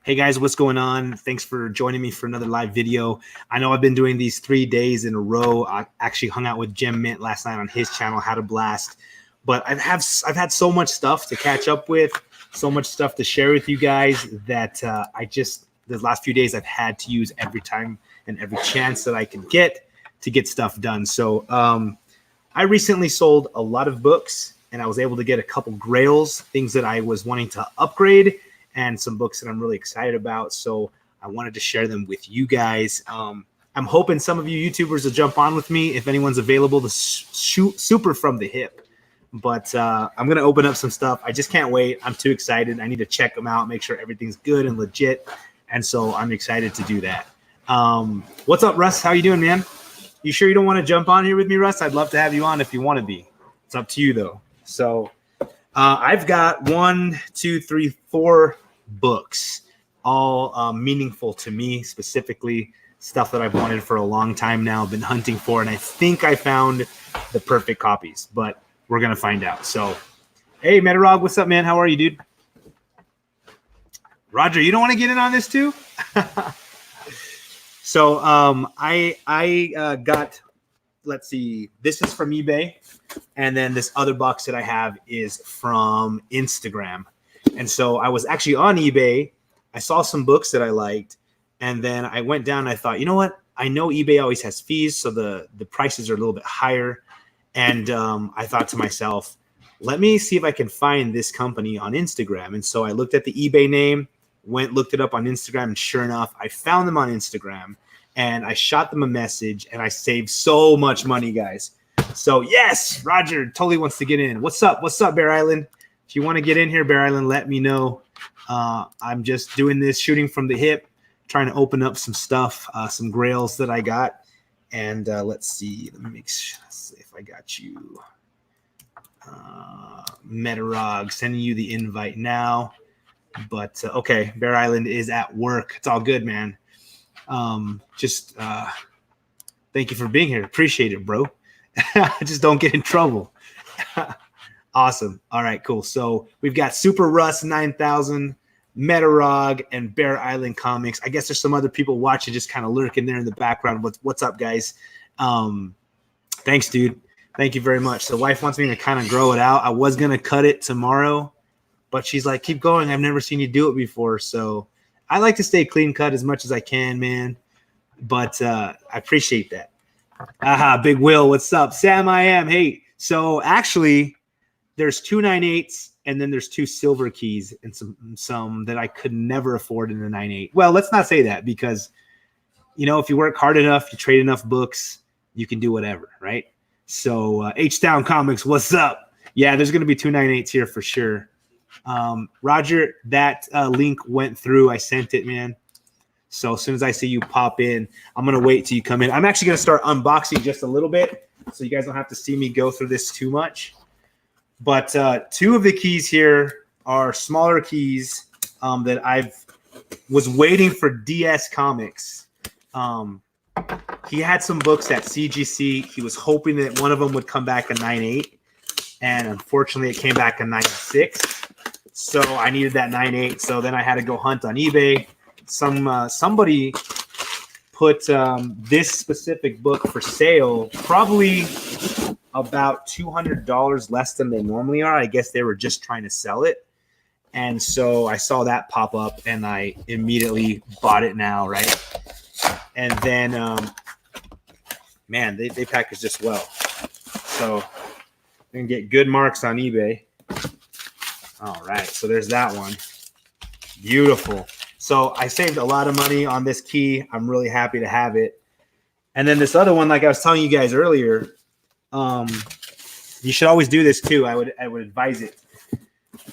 Hey guys, what's going on? Thanks for joining me for another live video. I know I've been doing these 3 days in a row. I actually hung out with Jim Mint last night on his channel, Had a Blast. But I've had so much stuff to catch up with, so much stuff to share with you guys that the last few days I've had to use every time and every chance that I can get to get stuff done. So I recently sold a lot of books, and I was able to get a couple Grails, things that I was wanting to upgrade, and some books that I'm really excited about. So I wanted to share them with you guys. I'm hoping some of you YouTubers will jump on with me if anyone's available to shoot super from the hip. But I'm going to open up some stuff. I just can't wait. I'm too excited. I need to check them out, make sure everything's good and legit. And so I'm excited to do that. What's up, Russ? How you doing, man? You sure you don't want to jump on here with me, Russ? I'd love to have you on if you want to be. It's up to you, though. So I've got 4 books, all meaningful to me, specifically stuff that I've wanted for a long time now, been hunting for, and I think I found the perfect copies, but we're going to find out. So, hey, Metarog, what's up, man? How are you, dude? Roger, you don't want to get in on this too? So I got, let's see, this is from eBay. And then this other box that I have is from Instagram. And so I was actually on eBay. I saw some books that I liked. And then I went down and I thought, you know what? I know eBay always has fees, so the prices are a little bit higher. And I thought to myself, let me see if I can find this company on Instagram. And so I looked at the eBay name, looked it up on Instagram, and sure enough, I found them on Instagram. And I shot them a message, and I saved so much money, guys. So yes, Roger totally wants to get in. What's up? What's up, Bear Island? If you want to get in here, Bear Island, let me know. I'm just doing this, shooting from the hip, trying to open up some stuff, some Grails that I got. And let's see. Let me make sure. Let's see if I got you. Metarog, sending you the invite now. But okay, Bear Island is at work. It's all good, man. Thank you for being here. Appreciate it, bro. Just don't get in trouble. Awesome. All right, cool. So we've got Super Russ 9000, Metarog, and Bear Island Comics. I guess there's some other people watching, just kind of lurking there in the background. What's up, guys? Thanks, dude. Thank you very much. The wife wants me to kind of grow it out. I was going to cut it tomorrow, but she's like, keep going. I've never seen you do it before. So I like to stay clean cut as much as I can, man. But I appreciate that. Big Will, what's up? Sam, I am. Hey, so actually, there's 2 9/8s, and then there's 2 silver keys, and some that I could never afford in the 9/8. Well, let's not say that, because, you know, if you work hard enough, you trade enough books, you can do whatever, right? So H-Town Comics, what's up? Yeah, there's going to be 2 9/8s here for sure. Roger, that link went through. I sent it, man. So as soon as I see you pop in, I'm going to wait till you come in. I'm actually going to start unboxing just a little bit, so you guys don't have to see me go through this too much. But 2 of the keys here are smaller keys that I've was waiting for DS Comics. He had some books at CGC. He was hoping that one of them would come back a 9/8, and unfortunately it came back a 9/6. So I needed that 9/8. So then I had to go hunt on eBay. Somebody put this specific book for sale, probably about $200 less than they normally are. I guess they were just trying to sell it. And so I saw that pop up, and I immediately bought it now, right? And then, man, they package this well. So you can get good marks on eBay. All right, so there's that one. Beautiful. So I saved a lot of money on this key. I'm really happy to have it. And then this other one, like I was telling you guys earlier, you should always do this too. I would advise it.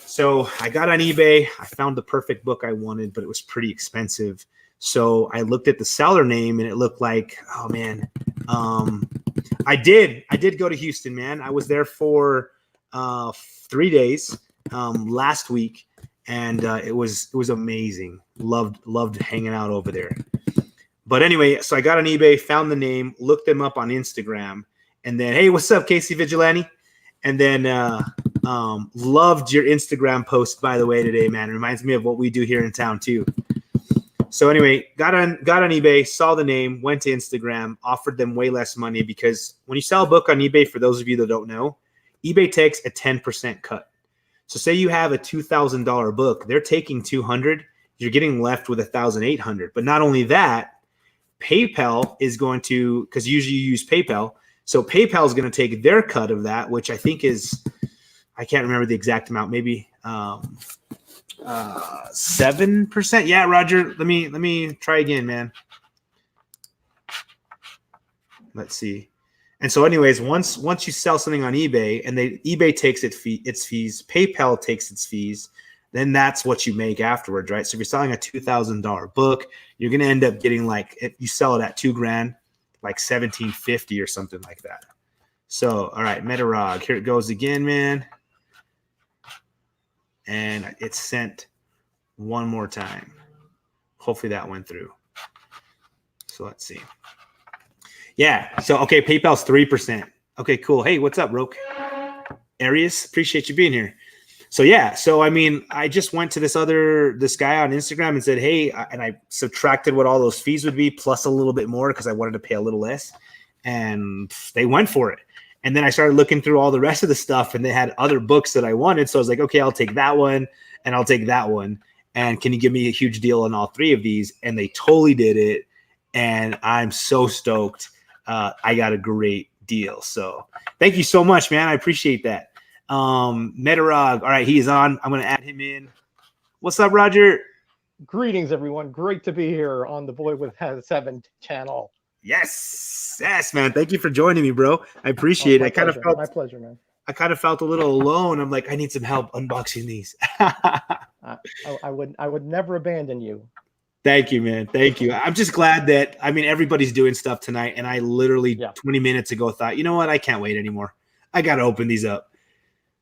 So I got on eBay. I found the perfect book I wanted, but it was pretty expensive. So I looked at the seller name, and it looked like, oh man, I did go to Houston, man. I was there for 3 days last week. And it was amazing. Loved hanging out over there. But anyway, so I got on eBay, found the name, looked them up on Instagram, and then, hey, what's up, Casey Vigilante? And then Loved your Instagram post, by the way, today, man. It reminds me of what we do here in town too. So anyway, got on eBay, saw the name, went to Instagram, offered them way less money because when you sell a book on eBay, for those of you that don't know, eBay takes a 10% cut. So say you have a $2,000 book, they're taking $200, you're getting left with $1,800. But not only that, PayPal is going to, because usually you use PayPal, so PayPal is going to take their cut of that, which I think is, I can't remember the exact amount, maybe 7%. Yeah, Roger, let me try again, man. Let's see. And so anyways, once you sell something on eBay and eBay takes its fees, PayPal takes its fees, then that's what you make afterwards, right? So if you're selling a $2,000 book, you're going to end up getting, like, if you sell it at $2,000, like $1,750 or something like that. So, all right, Metarog, here it goes again, man. And it's sent one more time. Hopefully that went through. So let's see. Yeah. So, okay, PayPal's 3%. Okay, cool. Hey, what's up, Roke? Arius, appreciate you being here. So, yeah. So, I mean, I just went to this guy on Instagram and said, hey, and I subtracted what all those fees would be plus a little bit more because I wanted to pay a little less. And they went for it. And then I started looking through all the rest of the stuff, and they had other books that I wanted. So I was like, okay, I'll take that one, and I'll take that one. And can you give me a huge deal on all three of these? And they totally did it. And I'm so stoked. I got a great deal. So thank you so much, man. I appreciate that. Metarog. All right, he's on. I'm going to add him in. What's up, Roger? Greetings, everyone. Great to be here on the Boy with 7 channel. Yes, man. Thank you for joining me, bro. I appreciate it. My pleasure, man. I kind of felt a little alone. I'm like, I need some help unboxing these. I would never abandon you. Thank you, man. Thank you. I'm just glad that, I mean, everybody's doing stuff tonight, and I literally 20 minutes ago thought, you know what? I can't wait anymore. I got to open these up.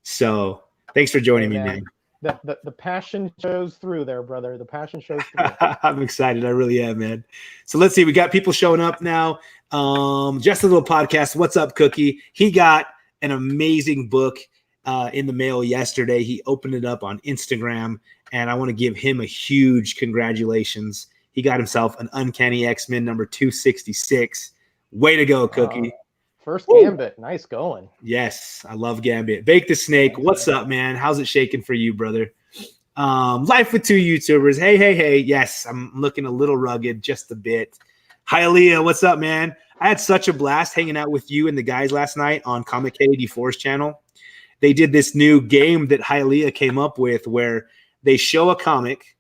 So thanks for joining me, man. The passion shows through there, brother. The passion shows through. I'm excited. I really am, man. So let's see. We got people showing up now. Just a little podcast. What's up, Cookie? He got an amazing book in the mail yesterday. He opened it up on Instagram, and I want to give him a huge congratulations. He got himself an Uncanny X-Men number 266. Way to go, Cookie. First Gambit. Nice going. Yes, I love Gambit. Bake the Snake. What's up, man? How's it shaking for you, brother? Life with 2 YouTubers. Hey. Yes, I'm looking a little rugged, just a bit. Hi, Leah. What's up, man? I had such a blast hanging out with you and the guys last night on Comic K84's channel. They did this new game that Hialeah came up with where they show a comic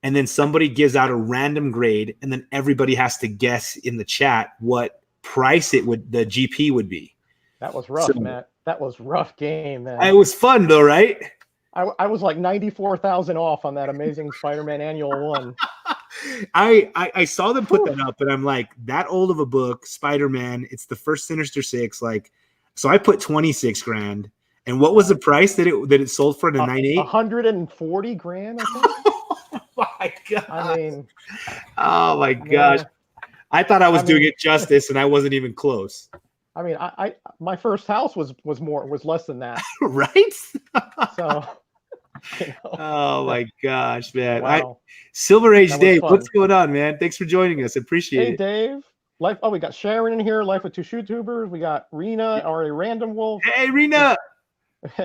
and then somebody gives out a random grade, and then everybody has to guess in the chat what price the GP would be. That was rough, Matt. That was rough game, man. It was fun though, right? I was like 94,000 off on that Amazing Spider-Man Annual 1. I saw them put that up, and I'm like, that old of a book, Spider-Man. It's the first Sinister Six. Like, so I put 26 grand. And what was the price that it sold for? The 98? 140 grand, I think. Oh my god! I mean, oh my gosh! I thought I was doing it justice, and I wasn't even close. I mean, my first house was less than that, right? So, oh my gosh, man! Wow. Silver Age Dave, what's going on, man? Thanks for joining us. Appreciate it. Hey, Dave. We got Sharon in here. Life with 2 YouTubers. We got Rena, or a Random Wolf. Hey, Rena.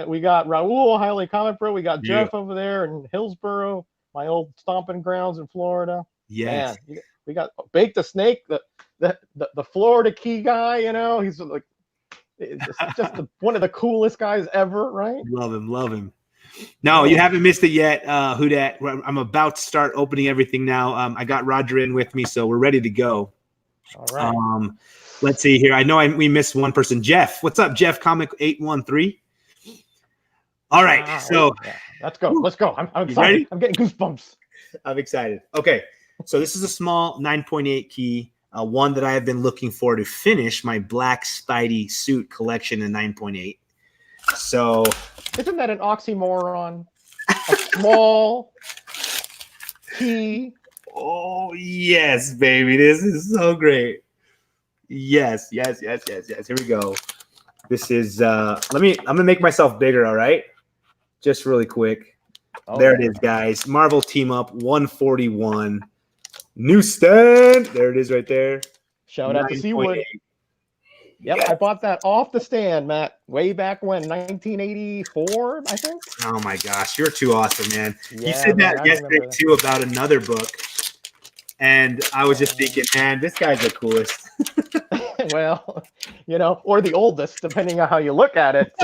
We got Raul, Highly Comic Pro. We got Jeff over there in Hillsboro, my old stomping grounds in Florida. Yes. Man, we got Bake the Snake, the Florida Key guy. You know, he's like just one of the coolest guys ever, right? Love him. No, you haven't missed it yet. Who dat? I'm about to start opening everything now. I got Roger in with me, so we're ready to go. All right. Let's see here. I know we missed one person. Jeff, what's up, Jeff? Comic 813. All right, so let's go. I'm excited. Ready? I'm getting goosebumps. I'm excited. Okay, so this is a small 9.8 key, one that I have been looking for to finish my Black Spidey suit collection in 9.8. So, isn't that an oxymoron? A small key. Oh yes, baby, this is so great. Yes. Here we go. This is I'm gonna make myself bigger. All right. just really quick. Oh, There yeah. it is, guys. Marvel Team Up 141. Newsstand. There it is right there. Shout out to 9.8. Seawood. Yep, Yes. I bought that off the stand, Matt, way back when, 1984, I think. Oh my gosh, you're too awesome, man. Yeah, You said man, that I yesterday remember that. too about another book. And I was just thinking, man, this guy's the coolest. Well, or the oldest, depending on how you look at it.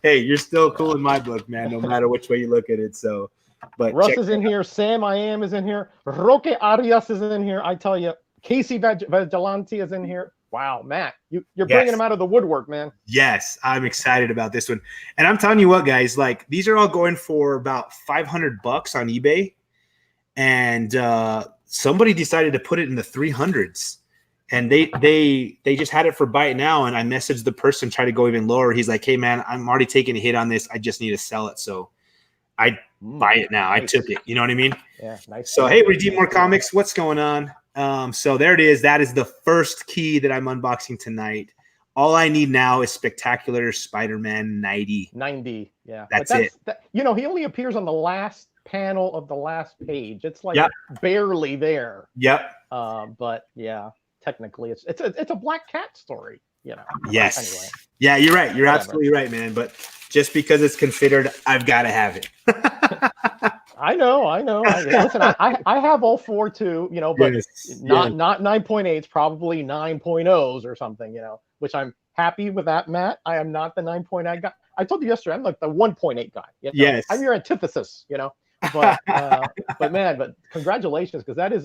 Hey, you're still cool in my book, man, no matter which way you look at it. So, but Russ is in here. Sam I Am is in here. Roque Arias is in here. I tell you, Casey Vigilante is in here. Wow, Matt, you're bringing them out of the woodwork, man. Yes, I'm excited about this one. And I'm telling you what, guys, like these are all going for about $500 on eBay. And somebody decided to put it in the 300s. And they just had it for buy it now. And I messaged the person, try to go even lower. He's like, hey, man, I'm already taking a hit on this. I just need to sell it. So I buy it now. Nice. I took it. You know what I mean? Yeah. Nice. So, hey, Redeem More Comics. What's going on? So there it is. That is the first key that I'm unboxing tonight. All I need now is Spectacular Spider-Man 90. 90. Yeah. That's it. He only appears on the last panel of the last page. It's like barely there. Yep. But yeah. Technically, it's a Black Cat story, Yes. Anyway. Yeah, you're right. You're absolutely right, man. But just because it's considered, I've got to have it. I know. Listen, I have all four too, but not 9.8s, probably 9.0s or something, which I'm happy with that, Matt. I am not the 9.8 guy. I told you yesterday, I'm like the 1.8 guy. Yes. I'm your antithesis, But but congratulations, because that is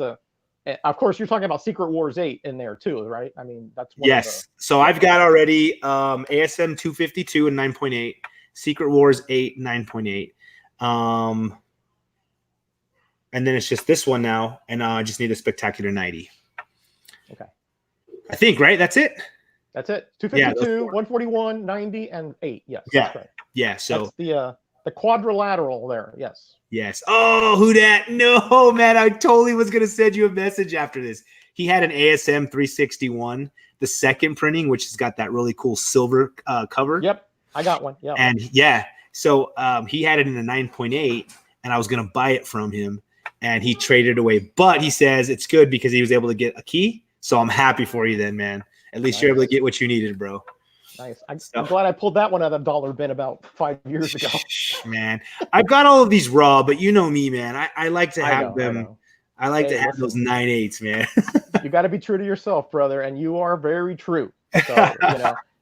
of course, you're talking about Secret Wars 8 in there too, right? I mean, that's one of the... So I've got already ASM 252 and 9.8, Secret Wars 8, 9.8. And then it's just this one now, and I just need a Spectacular 90. Okay. I think, right? That's it? That's it. 252, 141, 90, and 8. Yes. Yeah. That's right. Yeah. So that's the quadrilateral there. Yes. Yes. Oh, who dat? No, man. I totally was going to send you a message after this. He had an ASM 361, the second printing, which has got that really cool silver cover. Yep. I got one. Yeah. And so he had it in a 9.8, and I was going to buy it from him, and he traded away. But he says it's good because he was able to get a key. So I'm happy for you then, man. At least you're able to get what you needed, bro. Nice. I'm glad I pulled that one out of the dollar bin about 5 years ago. Man, I've got all of these raw, but you know me, man. I like to have them. I like to have those 9.8s, man. You got to be true to yourself, brother, and you are very true. So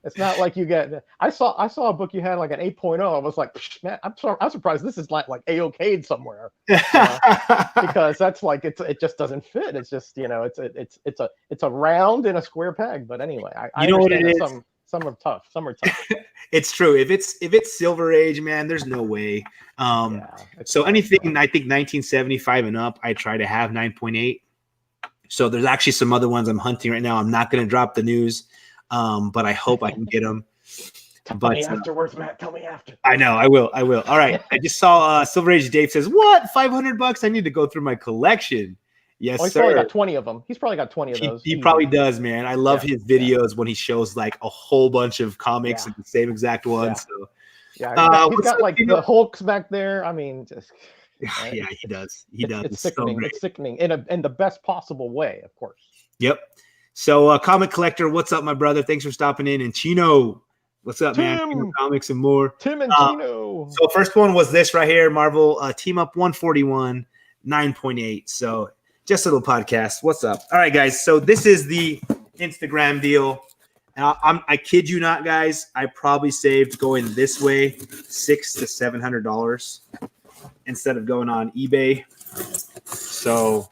it's not like you get. I saw a book you had like an 8.0. I was like, man, I'm surprised this is like A-okay'd somewhere, because that's like it just doesn't fit. It's just it's a round in a square peg. But anyway, I know what it is. Some are tough. Some are tough. It's true. If it's Silver Age, man, there's no way. So anything I think 1975 and up, I try to have 9.8. So there's actually some other ones I'm hunting right now. I'm not going to drop the news, but I hope I can get them. Tell me afterwards, Matt. Tell me after. I know. I will. All right. I just saw Silver Age Dave says, what? $500? I need to go through my collection. Yes, he's sir. probably got 20 of them. He's probably got 20 of those. He probably does, man. I love his videos when he shows like a whole bunch of comics and the same exact one. Yeah. So he's got like the Hulks back there. I mean, just yeah, he does. He does. It's sickening. It's sickening in the best possible way, of course. Yep. So, Comic Collector, what's up, my brother? Thanks for stopping in. And Chino, what's up, man? Chino Comics and more. Tim and Chino. So, first one was this right here, Marvel Team Up 141, 9.8. So, just a little podcast. What's up? All right, guys. So, this is the Instagram deal. I kid you not, guys. I probably saved going this way $600 to $700 instead of going on eBay. So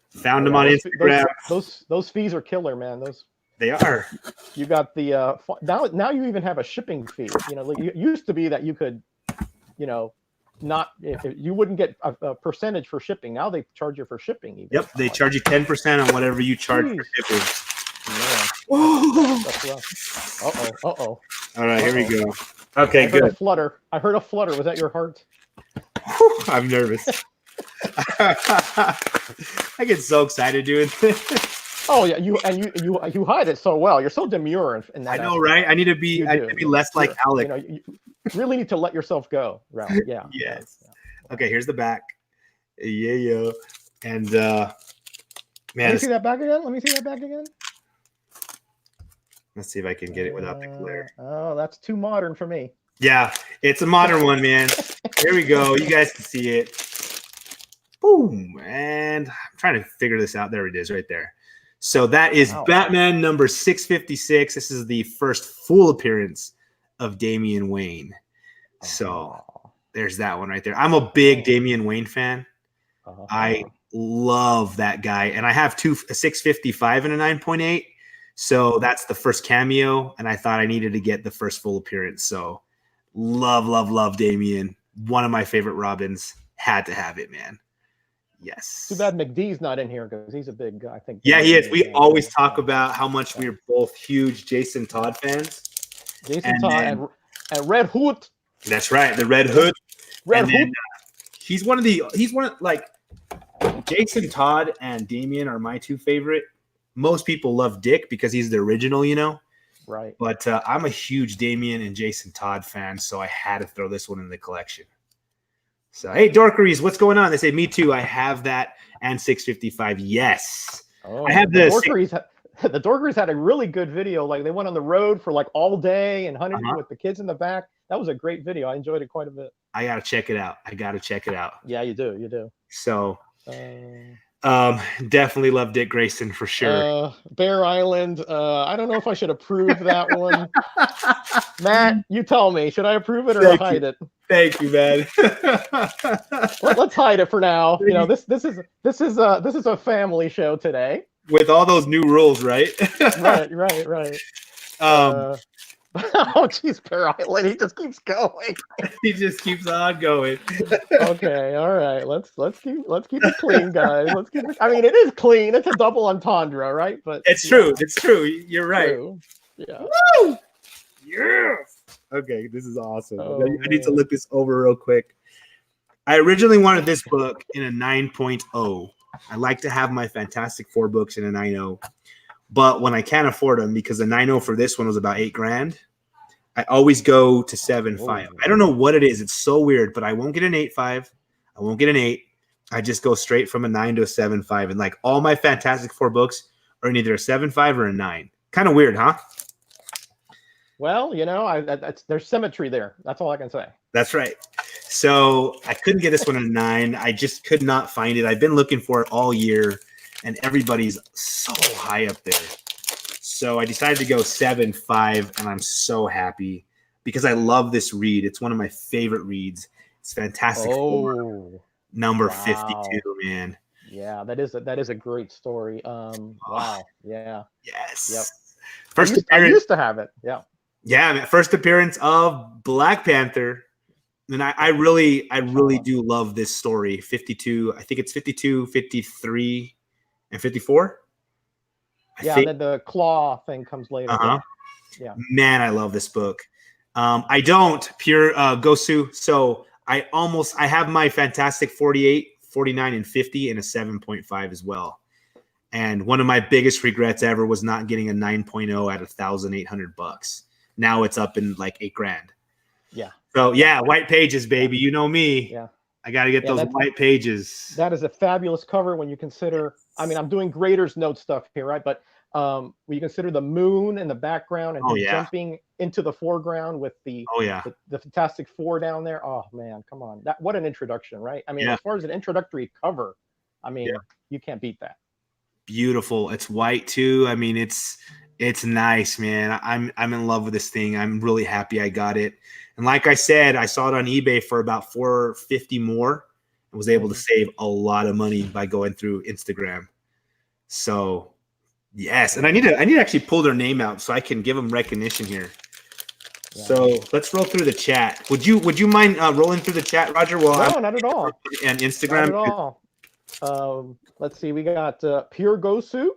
found them on Instagram. Those fees are killer, man. They are. You got the now you even have a shipping fee. Like it used to be that you could, not if you wouldn't get a percentage for shipping. Now they charge you for shipping. Even. Yep, they charge you 10% on whatever you charge for shipping. Yeah. Uh-oh. All right, here we go. Okay, good. I heard a flutter. Was that your heart? I'm nervous. I get so excited doing this. Oh yeah, you hide it so well. You're so demure in that. I know, right? I need to be less like Alec. Really need to let yourself go, Ralph. Yeah. Yes. Yeah. Okay, here's the back. Yeah, yeah. And Let me man, see that back again. Let me see that back again. let's see if I can get it without the glare. Oh, that's too modern for me. Yeah, it's a modern one, man. Here we go. You guys can see it. Boom. And I'm trying to figure this out. There it is right there. So that is Batman number 656. This is the first full appearance of Damian Wayne. So there's that one right there. I'm a big Damian Wayne fan. I love that guy. And I have a 655 and a 9.8. So that's the first cameo. And I thought I needed to get the first full appearance. So love Damian. One of my favorite Robins. Had to have it, man. Yes. Too bad McDee's not in here because he's a big, I think. Yeah, he is. We always talk about how much we're both huge Jason Todd fans. Jason Todd and Red Hood. That's right, the Red Hood. Red Hood. He's like Jason Todd and Damian are my two favorite. Most people love Dick because he's the original, you know. Right. But I'm a huge Damian and Jason Todd fan, so I had to throw this one in the collection. So, hey, Dorkeries, what's going on? They say, me too. I have that and 655. Yes. Oh, I have the Dorkeries had a really good video. Like they went on the road for like all day and hunted with the kids in the back. That was a great video. I enjoyed it quite a bit. I got to check it out. Yeah, you do. You do. So, definitely love Dick Grayson for sure. Bear Island. I don't know if I should approve that one. Matt, you tell me. Should I approve it or hide it? Thank you, man. Let's hide it for now. You know, this is a family show today. With all those new rules, right? Right. Oh, geez, Bear Island. He just keeps going. He just keeps on going. Okay, all right. Let's keep it clean, guys. Let's keep it. I mean, it is clean. It's a double entendre, right? But it's true. It's true. You're right. True. Yeah. Woo! Yes. Okay, this is awesome. I need to look this over real quick. I originally wanted this book in a 9.0. I like to have my Fantastic Four books in a 9.0. But when I can't afford them, because the 9.0 for this one was about $8,000, I always go to 7.5. I don't know what it is. It's so weird, but I won't get an 8.5. I won't get an 8. I just go straight from a 9 to a 7.5. And like all my Fantastic Four books are in either a 7.5 or a 9. Kind of weird, huh? Well, you know, there's symmetry there. That's all I can say. That's right. So I couldn't get this one a 9. I just could not find it. I've been looking for it all year, and everybody's so high up there. So I decided to go 7.5, and I'm so happy because I love this read. It's one of my favorite reads. It's Fantastic Four, number 52, man. Yeah, that is a great story. Wow. Yeah. Yes. Yep. First I used to have it. Yeah. Yeah, man. First appearance of Black Panther. And I really do love this story. 52, I think it's 52, 53, and 54. Then the claw thing comes later. Yeah. Man, I love this book. I don't pure Gosu. So I have my Fantastic 48, 49, and 50 in a 7.5 as well. And one of my biggest regrets ever was not getting a 9.0 at $1,800. Now it's up in like $8,000. Yeah. So yeah, white pages, baby. You know me. Yeah. I got to get those white pages. That is a fabulous cover when you consider. I mean, I'm doing Graders Note stuff here, right? But when you consider the moon in the background and him jumping into the foreground with the Fantastic Four down there. Oh man, come on! What an introduction, right? I mean, as far as an introductory cover, I mean, you can't beat that. Beautiful. It's white too. I mean, it's nice, man. I'm in love with this thing. I'm really happy I got it. And like I said, I saw it on eBay for about $450 more and was able to save a lot of money by going through Instagram. So yes, and I need to actually pull their name out so I can give them recognition here. Yeah. So let's roll through the chat. Would you mind rolling through the chat, Roger? Well, no, not at all. And Instagram. Not at all. Let's see. We got Pure Gosu.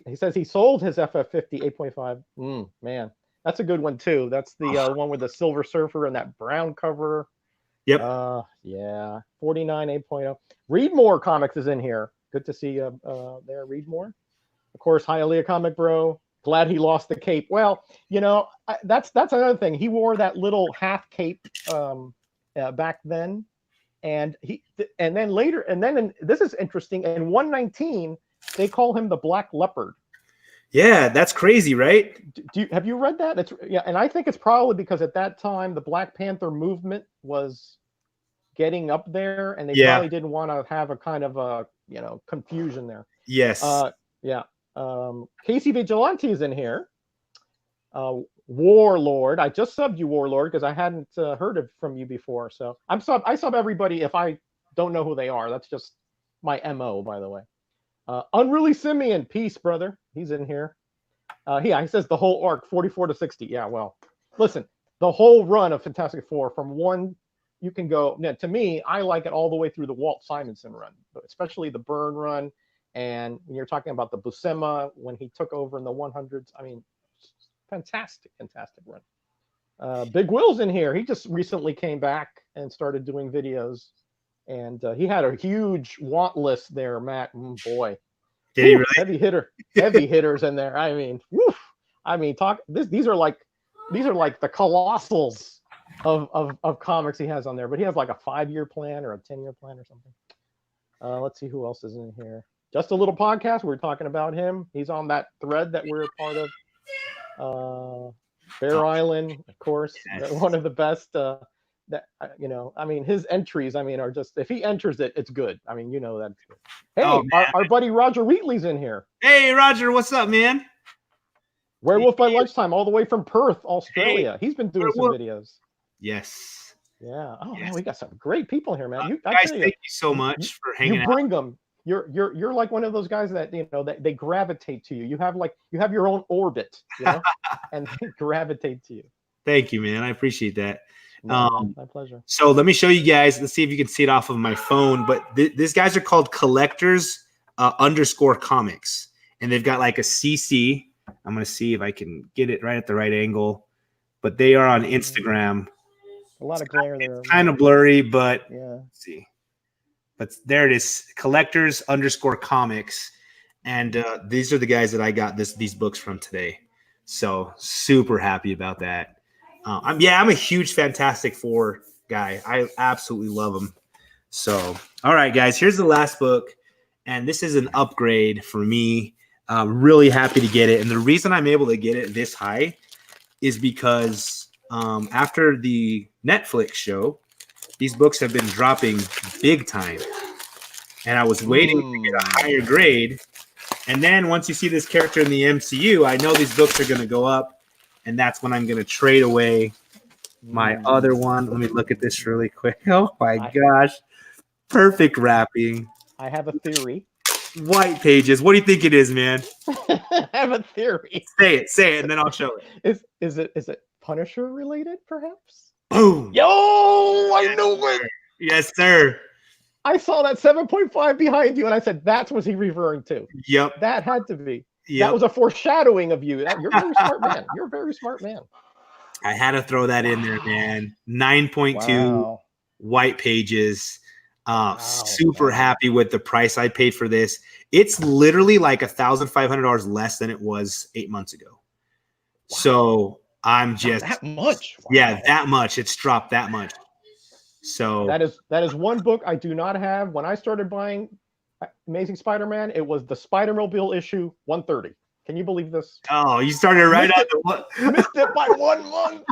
He says he sold his FF50 8.5. Man, that's a good one too. That's the one with the Silver Surfer and that brown cover. Yep. Yeah. 49 8.0. Read More Comics is in here. Good to see there. Read More. Of course, Hialeah Comic Bro. Glad he lost the cape. Well, that's another thing. He wore that little half cape back then, and then later, this is interesting. In 119, they call him the Black Leopard. Yeah, that's crazy, right? Have you read that? And I think it's probably because at that time the Black Panther movement was getting up there, and they probably didn't want to have a kind of a confusion there. Yes. Casey Vigilante is in here. Warlord. I just subbed you, Warlord, because I hadn't heard from you before. So I sub everybody if I don't know who they are. That's just my MO, by the way. Unruly Simeon, peace, brother. He's in here. He says the whole arc, 44 to 60. Yeah, well, listen, the whole run of Fantastic Four from one, you can go. To me, I like it all the way through the Walt Simonson run, especially the Byrne run. And when you're talking about the Buscema, when he took over in the 100s, I mean, fantastic run. Big Will's in here. He just recently came back and started doing videos. And he had a huge want list there, Matt. Boy. Did he really? Heavy hitters in there. I mean, woof. I mean, these are like the colossals of comics he has on there. But he has like a 5-year plan or a 10-year plan or something. Let's see who else is in here. Just a Little Podcast. We're talking about him. He's on that thread that we're a part of. Bear Island, of course, one of the best. I mean, his entries, are just, if he enters it, it's good. I mean, that's good. Hey, our buddy Roger Wheatley's in here. Hey, Roger, what's up, man? Werewolf by Lunchtime, all the way from Perth, Australia. He's been doing some videos. Yes. Yeah. Oh, man, we got some great people here, man. Guys, thank you so much for hanging out. You bring them. You're like one of those guys that they gravitate to you. You have your own orbit, and they gravitate to you. Thank you, man. I appreciate that. My pleasure. So let me show you guys. Let's see if you can see it off of my phone. But these guys are called Collectors _ Comics, and they've got like a CC. I'm gonna see if I can get it right at the right angle. But they are on Instagram. A lot of glare there. It's kind of blurry, but yeah. Let's see. But there it is, Collectors _ Comics, and these are the guys that I got these books from today. So super happy about that. I'm a huge Fantastic Four guy. I absolutely love them. So, all right, guys, here's the last book, and this is an upgrade for me. Really happy to get it, and the reason I'm able to get it this high is because after the Netflix show, these books have been dropping big time, and I was waiting to get a higher grade. And then once you see this character in the MCU, I know these books are going to go up, and that's when I'm going to trade away my other one. Let me look at this really quick. Oh my gosh. Perfect wrapping. I have a theory. White pages. What do you think it is, man? I have a theory. Say it, and then I'll show it. Is it Punisher related, perhaps? Boom. Yo, I knew it. Yes, sir. I saw that 7.5 behind you, and I said, that's what he's referring to. Yep. That had to be. Yep. That was a foreshadowing of you. You're a very smart man. You're a very smart man. I had to throw that in there, man. 9.2 white pages. Super happy with the price I paid for this. It's literally like $1,500 less than it was 8 months ago. Wow. So I'm just that much. Wow. Yeah, that much. It's dropped that much. So that is one book I do not have. When I started buying Amazing Spider-Man, it was the Spider-Mobile issue 130. Can you believe this? Oh, you started right on the what? Missed it by 1 month.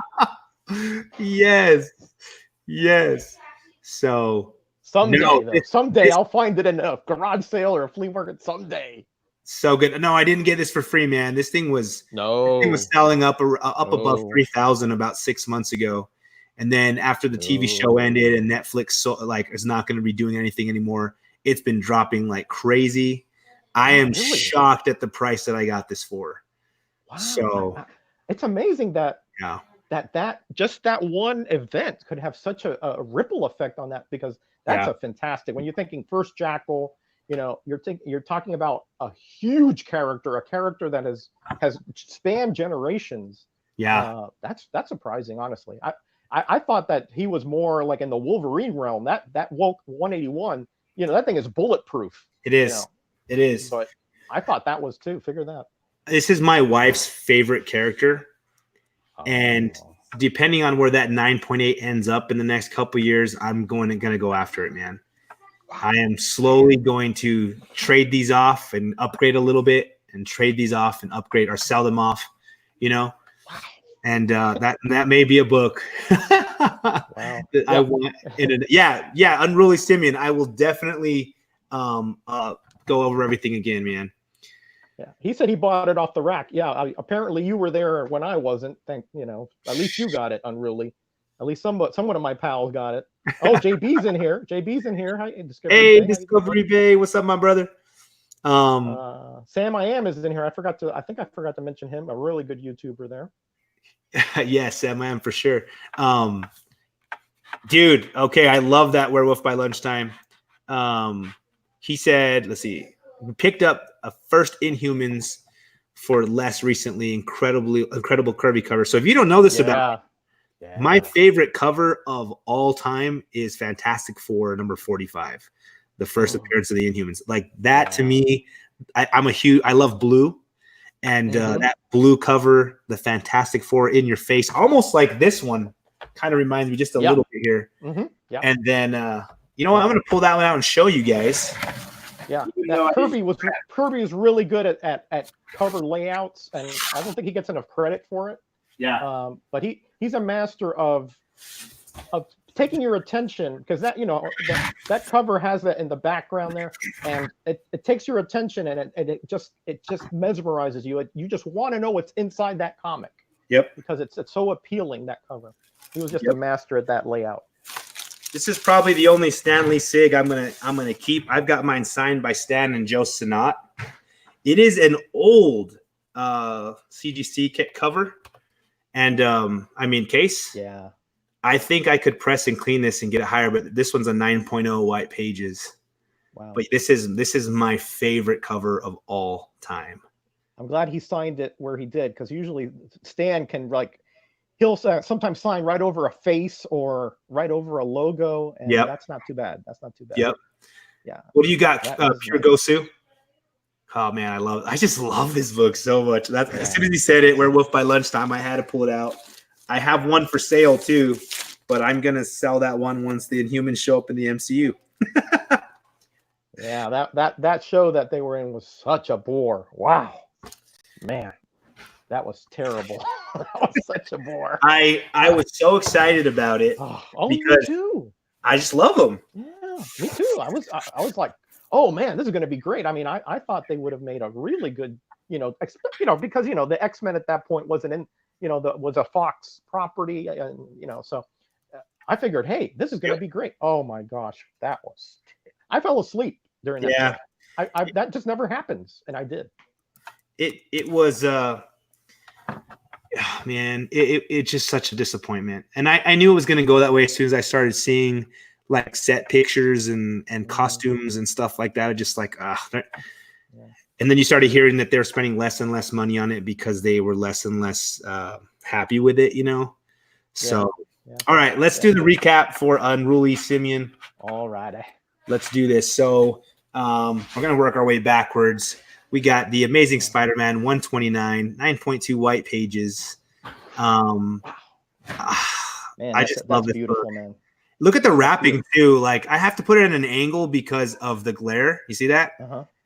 Yes. So someday I'll find it in a garage sale or a flea market someday. So good. No, I didn't get this for free, man. This thing was selling up above 3,000 about 6 months ago. And then after the TV show ended and Netflix is not going to be doing anything anymore, it's been dropping like crazy. I am shocked at the price that I got this for. Wow. So it's amazing that just that one event could have such a ripple effect on that, because that's a fantastic. When you're thinking first Jackal, you're talking about a huge character, a character that has spanned generations. Yeah. That's surprising, honestly. I thought that he was more like in the Wolverine realm. That woke 181, that thing is bulletproof. It is. It is. But I thought that was too. Figure that. This is my wife's favorite character, and Oh, depending on where that 9.8 ends up in the next couple years, I'm going to go after it, man. I am slowly going to trade these off and upgrade a little bit, and trade these off and upgrade or sell them off, you know. And that may be a book. wow. I want Unruly Simeon. I will definitely go over everything again, man. Yeah, he said he bought it off the rack. Yeah, apparently you were there when I wasn't. At least you got it, Unruly. At least someone of my pals got it. Oh, JB's in here. JB's in here. Hi, Discovery Hey, Bay. Discovery Bay. What's up, my brother? Sam I Am is in here. I think I forgot to mention him. A really good YouTuber there. Yes, Sam I Am for sure. Dude, okay, I love that Werewolf by Lunchtime. He said, let's see, we picked up a first Inhumans for less recently. Incredible Kirby cover. So if you don't know this about my favorite cover of all time is Fantastic Four number 45, the first appearance of the Inhumans. Like that to me, I love blue, and that blue cover, the Fantastic Four in your face, almost like this one, kind of reminds me just a little bit here. And then you know what? I'm going to pull that one out and show you guys. Yeah, Kirby was really good at cover layouts, and I don't think he gets enough credit for it. Yeah. But he's a master of taking your attention, because that that cover has that in the background there, and it takes your attention, and it just mesmerizes you. You just want to know what's inside that comic. Yep. Because it's so appealing, that cover. He was just a master at that layout. This is probably the only Stan Lee Sig I'm gonna keep. I've got mine signed by Stan and Joe Sinat. It is an old CGC kit cover, and case. Yeah. I think I could press and clean this and get it higher, but this one's a 9.0 white pages. Wow. But this is my favorite cover of all time. I'm glad he signed it where he did, because usually Stan can he'll sometimes sign right over a face or right over a logo, and that's not too bad. Yep. Yeah. What do you got, Pure Gosu? Oh man, I just love this book so much. As soon as he said it, Werewolf by Lunchtime, I had to pull it out. I have one for sale too, but I'm gonna sell that one once the Inhumans show up in the MCU. Yeah, that show that they were in was such a bore. Wow, man, that was terrible. That was such a bore. I was so excited about it because me too. I just love them. Yeah, me too. I was like, oh man, this is going to be great. I mean, I thought they would have made a really good, because the X-Men at that point wasn't in, was a Fox property, and so I figured, hey, this is going to be great. Oh my gosh, I fell asleep during that. Yeah, that just never happens, and I did. It was man, it's just such a disappointment, and I knew it was going to go that way as soon as I started seeing like set pictures and costumes and stuff like that. Just like and then you started hearing that they're spending less and less money on it because they were less and less happy with it, So, all right, let's do the recap for Unruly Simeon. All righty, let's do this. So, we're gonna work our way backwards. We got the Amazing Spider-Man 129, 9.2 white pages. Man, I just love this book. Man. Look at the wrapping too. Like I have to put it at an angle because of the glare. You see that?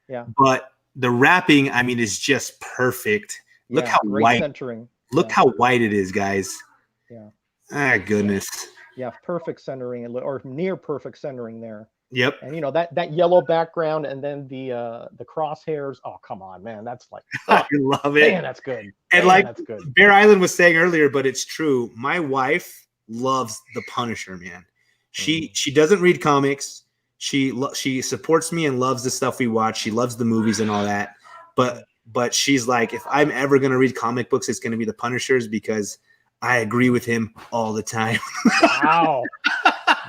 Yeah. But the wrapping, is just perfect. Look how white. Centering. Look how white it is, guys. Yeah. Ah, goodness. Yeah, perfect centering, or near perfect centering there. Yep. And that yellow background, and then the crosshairs. Oh, come on, man. That's like I love it. Man, that's good. And that's good. Bear Island was saying earlier, but it's true. My wife loves the Punisher, man. She doesn't read comics. She supports me and loves the stuff we watch. She loves the movies and all that. But she's like, if I'm ever gonna read comic books, it's gonna be the Punishers because I agree with him all the time. Wow.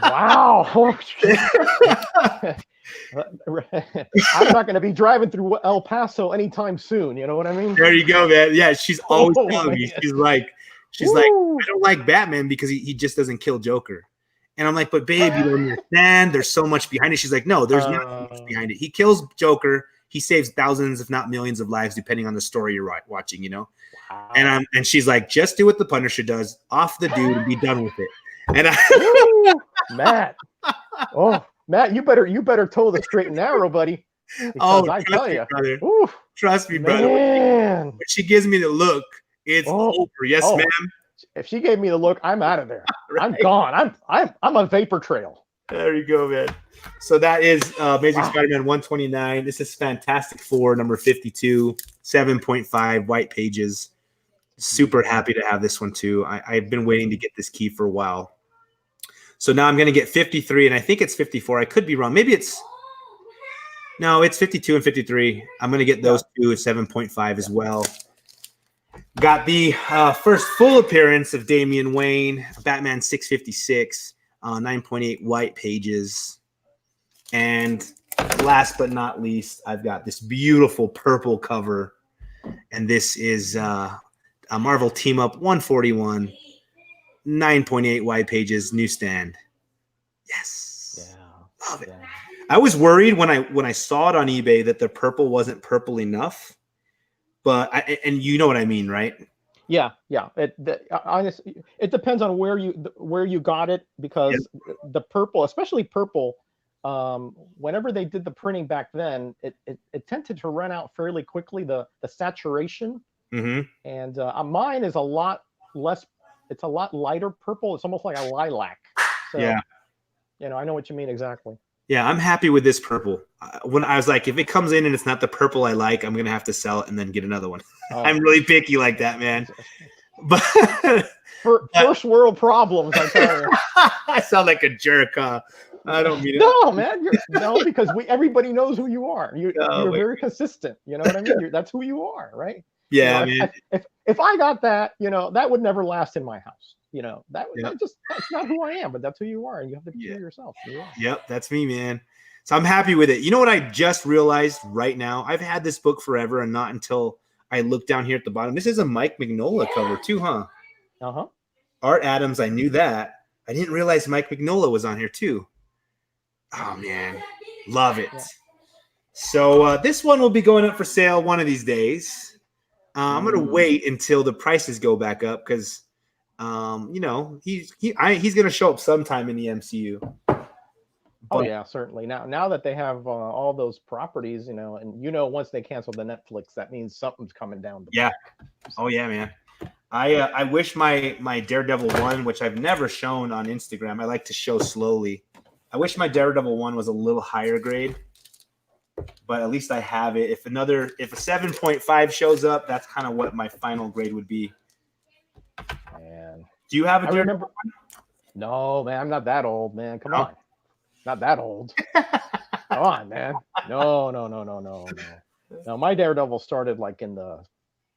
Wow. I'm not going to be driving through El Paso anytime soon. You know what I mean? There you go, man. Yeah, she's always telling me. She's like, I don't like Batman because he just doesn't kill Joker. And I'm like, but babe, you don't understand. There's so much behind it. She's like, no, there's not much behind it. He kills Joker. he saves thousands, if not millions, of lives depending on the story you're watching. You know. Wow. And she's like, just do what the Punisher does, off the dude, and be done with it. And Woo, Matt. Oh, Matt, you better toe the straight and narrow, buddy. Because I tell you, trust me, brother. Man. When she gives me the look, it's over. Yes, ma'am. If she gave me the look, I'm out of there. Right. I'm gone. I'm a vapor trail. There you go, man. So that is Amazing Spider-Man 129. This is Fantastic Four, number 52, 7.5 white pages. Super happy to have this one too. I've been waiting to get this key for a while. So now I'm going to get 53, and I think it's 54. I could be wrong. Maybe it's 52 and 53. I'm going to get those two at 7.5 as well. Got the first full appearance of Damian Wayne, Batman 656, 9.8 white pages. And last but not least, I've got this beautiful purple cover. And this is a Marvel Team Up 141, 9.8 white pages, newsstand. Yes. Yeah. Love it. Yeah. I was worried when I saw it on eBay that the purple wasn't purple enough. But and you know what I mean, right? Yeah. Honestly, it depends on where you got it, because the purple, especially purple, whenever they did the printing back then, it tended to run out fairly quickly. The saturation, and mine is a lot less. It's a lot lighter purple. It's almost like a lilac. So, I know what you mean exactly. Yeah, I'm happy with this purple. When I was like, if it comes in and it's not the purple I like, I'm gonna have to sell it and then get another one. I'm really picky like that, man. But first world problems, I tell you. I sound like a jerk, huh? I don't mean it. No, man. Because everybody knows who you are. You're very consistent. You know what I mean? That's who you are, right? Yeah, man. If I got that, that would never last in my house. That's not who I am, but that's who you are, and you have to be yourself. Yep, that's me, man. So I'm happy with it. You know what I just realized right now? I've had this book forever, and not until I look down here at the bottom. This is a Mike Mignola cover too, huh? Art Adams, I knew that. I didn't realize Mike Mignola was on here too. Oh man, love it. Yeah. So this one will be going up for sale one of these days. I'm gonna wait until the prices go back up because. He's gonna show up sometime in the MCU. But, certainly. Now that they have all those properties, and once they cancel the Netflix, that means something's coming down. Oh yeah, man. I wish my Daredevil 1, which I've never shown on Instagram, I like to show slowly. I wish my Daredevil 1 was a little higher grade, but at least I have it. If a 7.5 shows up, that's kind of what my final grade would be. Man. Do you have a Daredevil? No, man, I'm not that old, man. Come on. Not that old. Come on, man. No. No, my Daredevil started like in the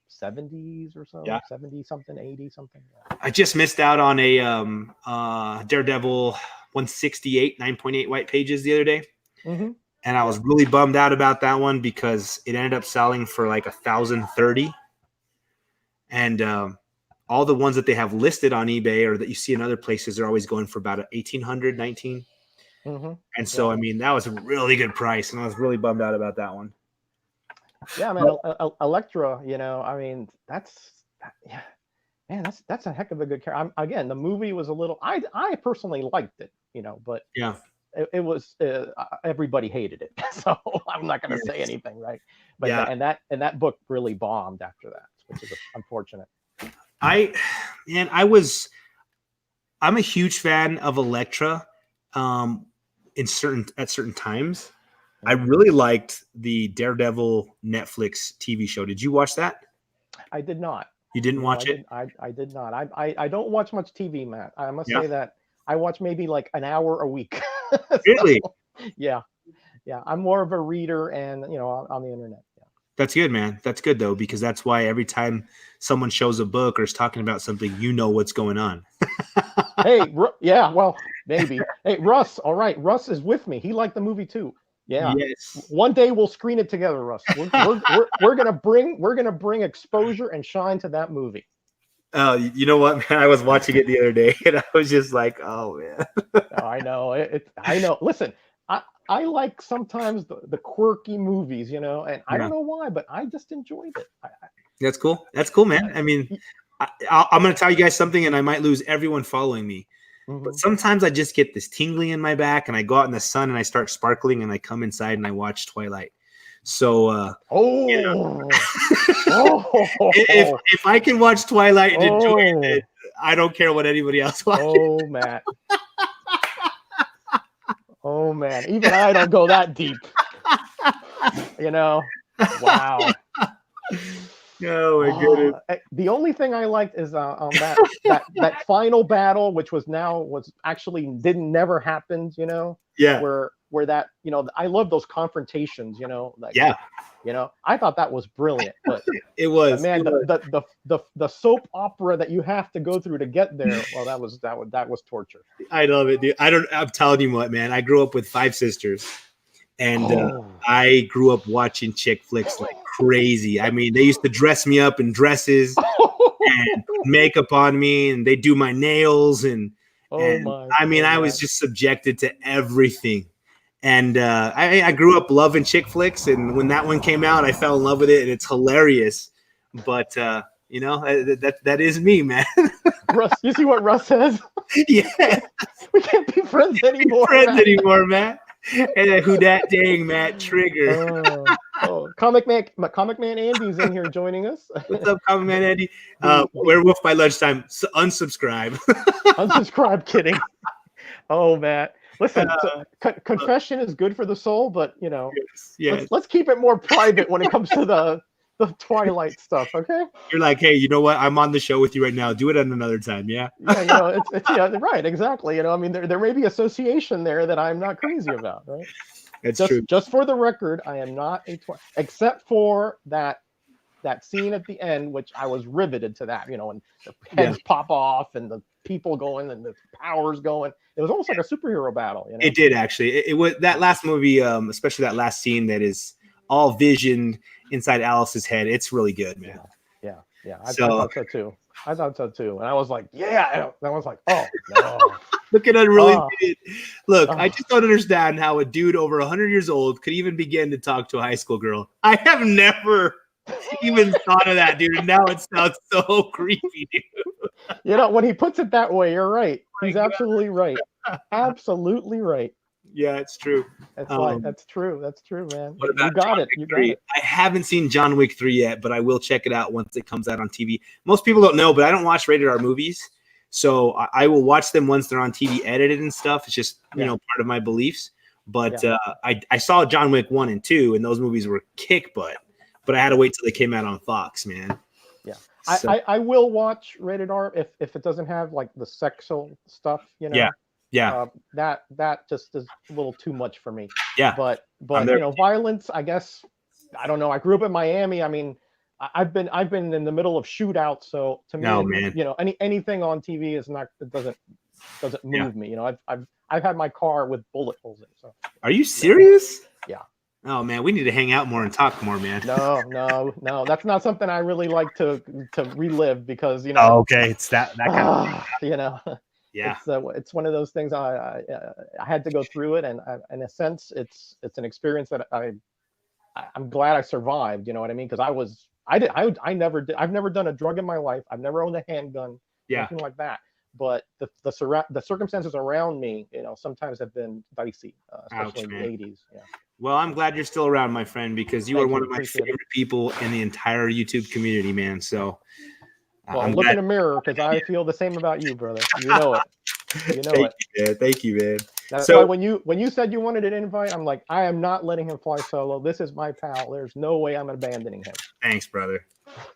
70s or so. 70 something, 80 something. I just missed out on a Daredevil 168, 9.8 white pages the other day. And I was really bummed out about that one because it ended up selling for like 1,030. And all the ones that they have listed on eBay or that you see in other places are always going for about 1,800, 19. And so, I mean, that was a really good price, and I was really bummed out about that one. Yeah, man, Elektra, I mean, that's a heck of a good character. Again, the movie was a little, I personally liked it, but it was everybody hated it, so I'm not going to say anything, right? But and that book really bombed after that, which is unfortunate. I'm a huge fan of Elektra at certain times. I really liked the Daredevil Netflix TV show. Did you watch that? I did not. You didn't watch it? I did not. I don't watch much TV, Matt. I must say that I watch maybe like an hour a week. Really? Yeah. I'm more of a reader and on the internet. That's good, man. That's good though, because that's why every time someone shows a book or is talking about something, what's going on. Hey, well, maybe. Hey, Russ. All right, Russ is with me. He liked the movie too. Yeah. Yes. One day we'll screen it together, Russ. We're gonna bring exposure and shine to that movie. You know what, man? I was watching it the other day, and I was just like, oh man. I know. I know. Listen, I like sometimes the quirky movies, and I Yeah. don't know why, but I just enjoyed it. That's cool. That's cool, man. I mean, I'm going to tell you guys something, and I might lose everyone following me. But sometimes I just get this tingling in my back, and I go out in the sun and I start sparkling, and I come inside and I watch Twilight. So, if I can watch Twilight and enjoy it, I don't care what anybody else watches. Oh, Matt. Oh, man. Even I don't go that deep. Wow. Oh my goodness. The only thing I liked is on that final battle, which was actually never happened, Yeah. Where that, I love those confrontations, Yeah. I thought that was brilliant, but it was, man, the soap opera that you have to go through to get there, well, that was torture. I love it, dude. I'm telling you what, man, I grew up with 5 sisters. And I grew up watching chick flicks like crazy. I mean, they used to dress me up in dresses and makeup on me, and they do my nails. I was just subjected to everything. And I grew up loving chick flicks. And when that one came out, I fell in love with it, and it's hilarious. But, that is me, man. Russ, you see what Russ says? Yeah. We can't be friends anymore. Man. And who that dang Matt Trigger? Comic Man Andy's in here joining us. What's up, Comic Man Andy? Werewolf by lunchtime. Unsubscribe. Unsubscribe. Kidding. Oh, Matt. Listen, confession is good for the soul, but yes. Let's keep it more private when it comes to the Twilight stuff, okay? You're like, hey, you know what? I'm on the show with you right now. Do it at another time, yeah? Yeah, it's right, exactly. I mean, there may be association there that I'm not crazy about, right? It's true. Just for the record, I am not except for that scene at the end, which I was riveted to that, and the heads pop off and the people going and the powers going. It was almost like a superhero battle, It did, actually. It was that last movie, especially that last scene that is all visioned inside Alice's head. It's really good, man. Yeah. I thought so too. And I was like, yeah. And I was like, oh no. Look at it, really did. Look, I just don't understand how a dude over 100 years old could even begin to talk to a high school girl. I have never even thought of that, dude. And now it sounds so creepy, dude. When he puts it that way, you're right. He's absolutely right. Absolutely right. Yeah, it's true. That's true. That's true, man. What about You got it. I haven't seen John Wick 3 yet, but I will check it out once it comes out on TV. Most people don't know, but I don't watch rated R movies. So I will watch them once they're on TV edited and stuff. It's just, part of my beliefs. But I saw John Wick 1 and 2, and those movies were kick butt. But I had to wait till they came out on Fox, man. Yeah. So, I will watch rated R if it doesn't have like the sexual stuff, Yeah. That just is a little too much for me. Yeah. But violence, I guess, I don't know. I grew up in Miami. I mean, I've been in the middle of shootouts, so to me, anything on TV doesn't move me. I've had my car with bullet holes in it. So. Are you serious? Yeah. Oh man, we need to hang out more and talk more, man. No. That's not something I really like to relive because Oh, okay, it's that kind of. Yeah, it's one of those things. I had to go through it, and in a sense, it's an experience that I'm glad I survived. You know what I mean? Because I've never done a drug in my life. I've never owned a handgun, anything like that. But the circumstances around me, sometimes have been dicey, especially in the 80s. Yeah. Well, I'm glad you're still around, my friend, because you are one of my favorite people in the entire YouTube community, man. So. Well, look in the mirror because I feel the same about you, brother. You know it. Thank you, man. That's why when you said you wanted an invite, I'm like, I am not letting him fly solo. This is my pal. There's no way I'm abandoning him. Thanks, brother.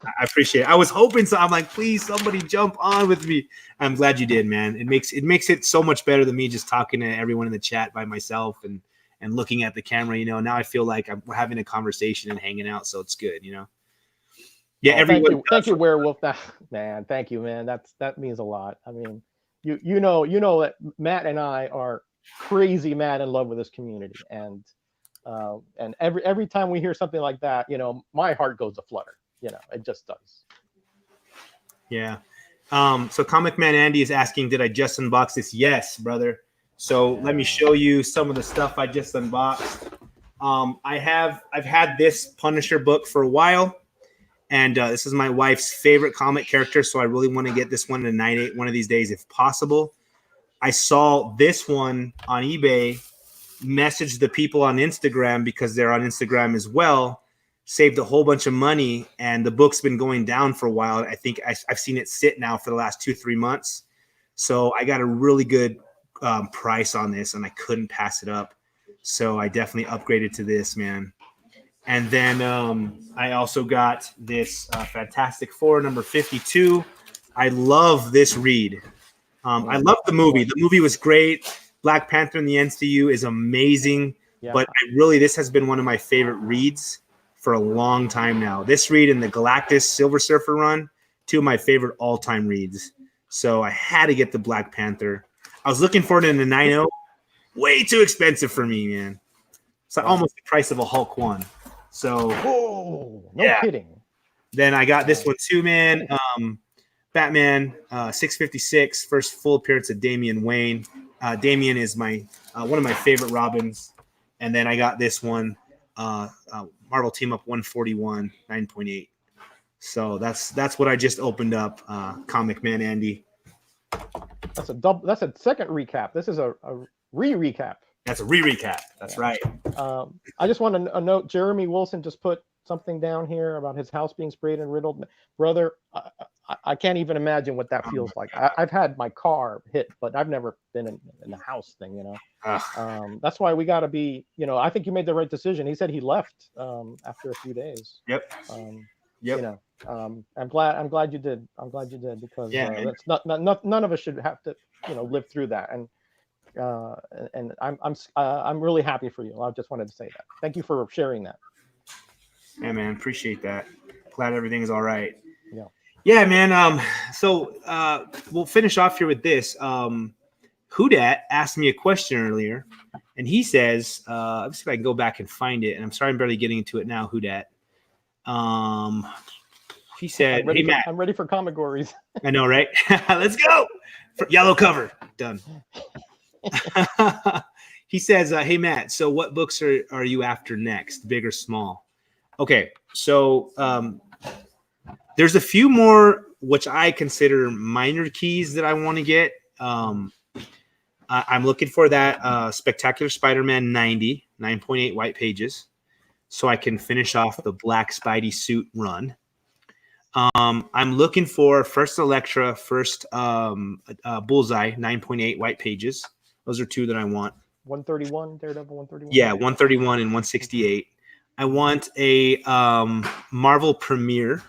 I appreciate it. I was hoping so. I'm like, please, somebody jump on with me. I'm glad you did, man. It makes it so much better than me just talking to everyone in the chat by myself and looking at the camera. Now I feel like we're having a conversation and hanging out, so it's good. Yeah, everyone. Thank you, Werewolf. Man, thank you, man. That means a lot. I mean, you know that Matt and I are crazy mad in love with this community, and every time we hear something like that, my heart goes aflutter. It just does. Yeah. So Comic Man Andy is asking, did I just unbox this? Yes, brother. So let me show you some of the stuff I just unboxed. I've had this Punisher book for a while, and this is my wife's favorite comic character, so I really want to get this one in 9.8 one of these days if possible. I saw this one on eBay, messaged the people on Instagram because they're on Instagram as well, saved a whole bunch of money, and the book's been going down for a while. I think I've seen it sit now for the last 2-3 months. So I got a really good price on this, and I couldn't pass it up. So I definitely upgraded to this, man. And then I also got this Fantastic Four number 52. I love this read. I love the movie. The movie was great. Black Panther in the MCU is amazing. Yeah. But this has been one of my favorite reads for a long time now. This read and the Galactus Silver Surfer run, two of my favorite all-time reads. So I had to get the Black Panther. I was looking for it in the 9.0. Way too expensive for me, man. It's almost the price of a Hulk 1. So, no kidding. Then I got this one too, man. Batman 656, first full appearance of Damian Wayne. Damian is my one of my favorite Robins. And then I got this one, Marvel Team Up 141, 9.8. So that's what I just opened up, Comic Man Andy. That's a second recap. This is a re-recap. That's a re-recap. That's right. I just want to note, Jeremy Wilson just put something down here about his house being sprayed and riddled. Brother, I can't even imagine what that feels like. I've had my car hit, but I've never been in the house thing, you know. That's why we got to be, you know, I think you made the right decision. He said he left after a few days. Yep. You know, I'm glad you did. I'm glad you did, because that's not none of us should have to, you know, live through that. And I'm really happy for you. I just wanted to say that. Thank you for sharing that. Yeah, man, appreciate that. Glad everything is all right. Yeah, man. So we'll finish off here with this. Hudat asked me a question earlier, and he says, let's see if I can go back and find it. And I'm sorry I'm barely getting into it now, Hudat. He said, "Hey Matt, I'm ready for comic gories." I know, right? Let's go. Yellow cover, done. He says, "Hey Matt, so what books are you after next, big or small?" Okay, so there's a few more which I consider minor keys that I want to get. I'm looking for that Spectacular Spider-Man 90, 9.8 white pages, so I can finish off the Black Spidey suit run. I'm looking for first Elektra, first Bullseye, 9.8 white pages. Those are two that I want. 131, Daredevil 131? Yeah, 131 and 168. I want a Marvel Premiere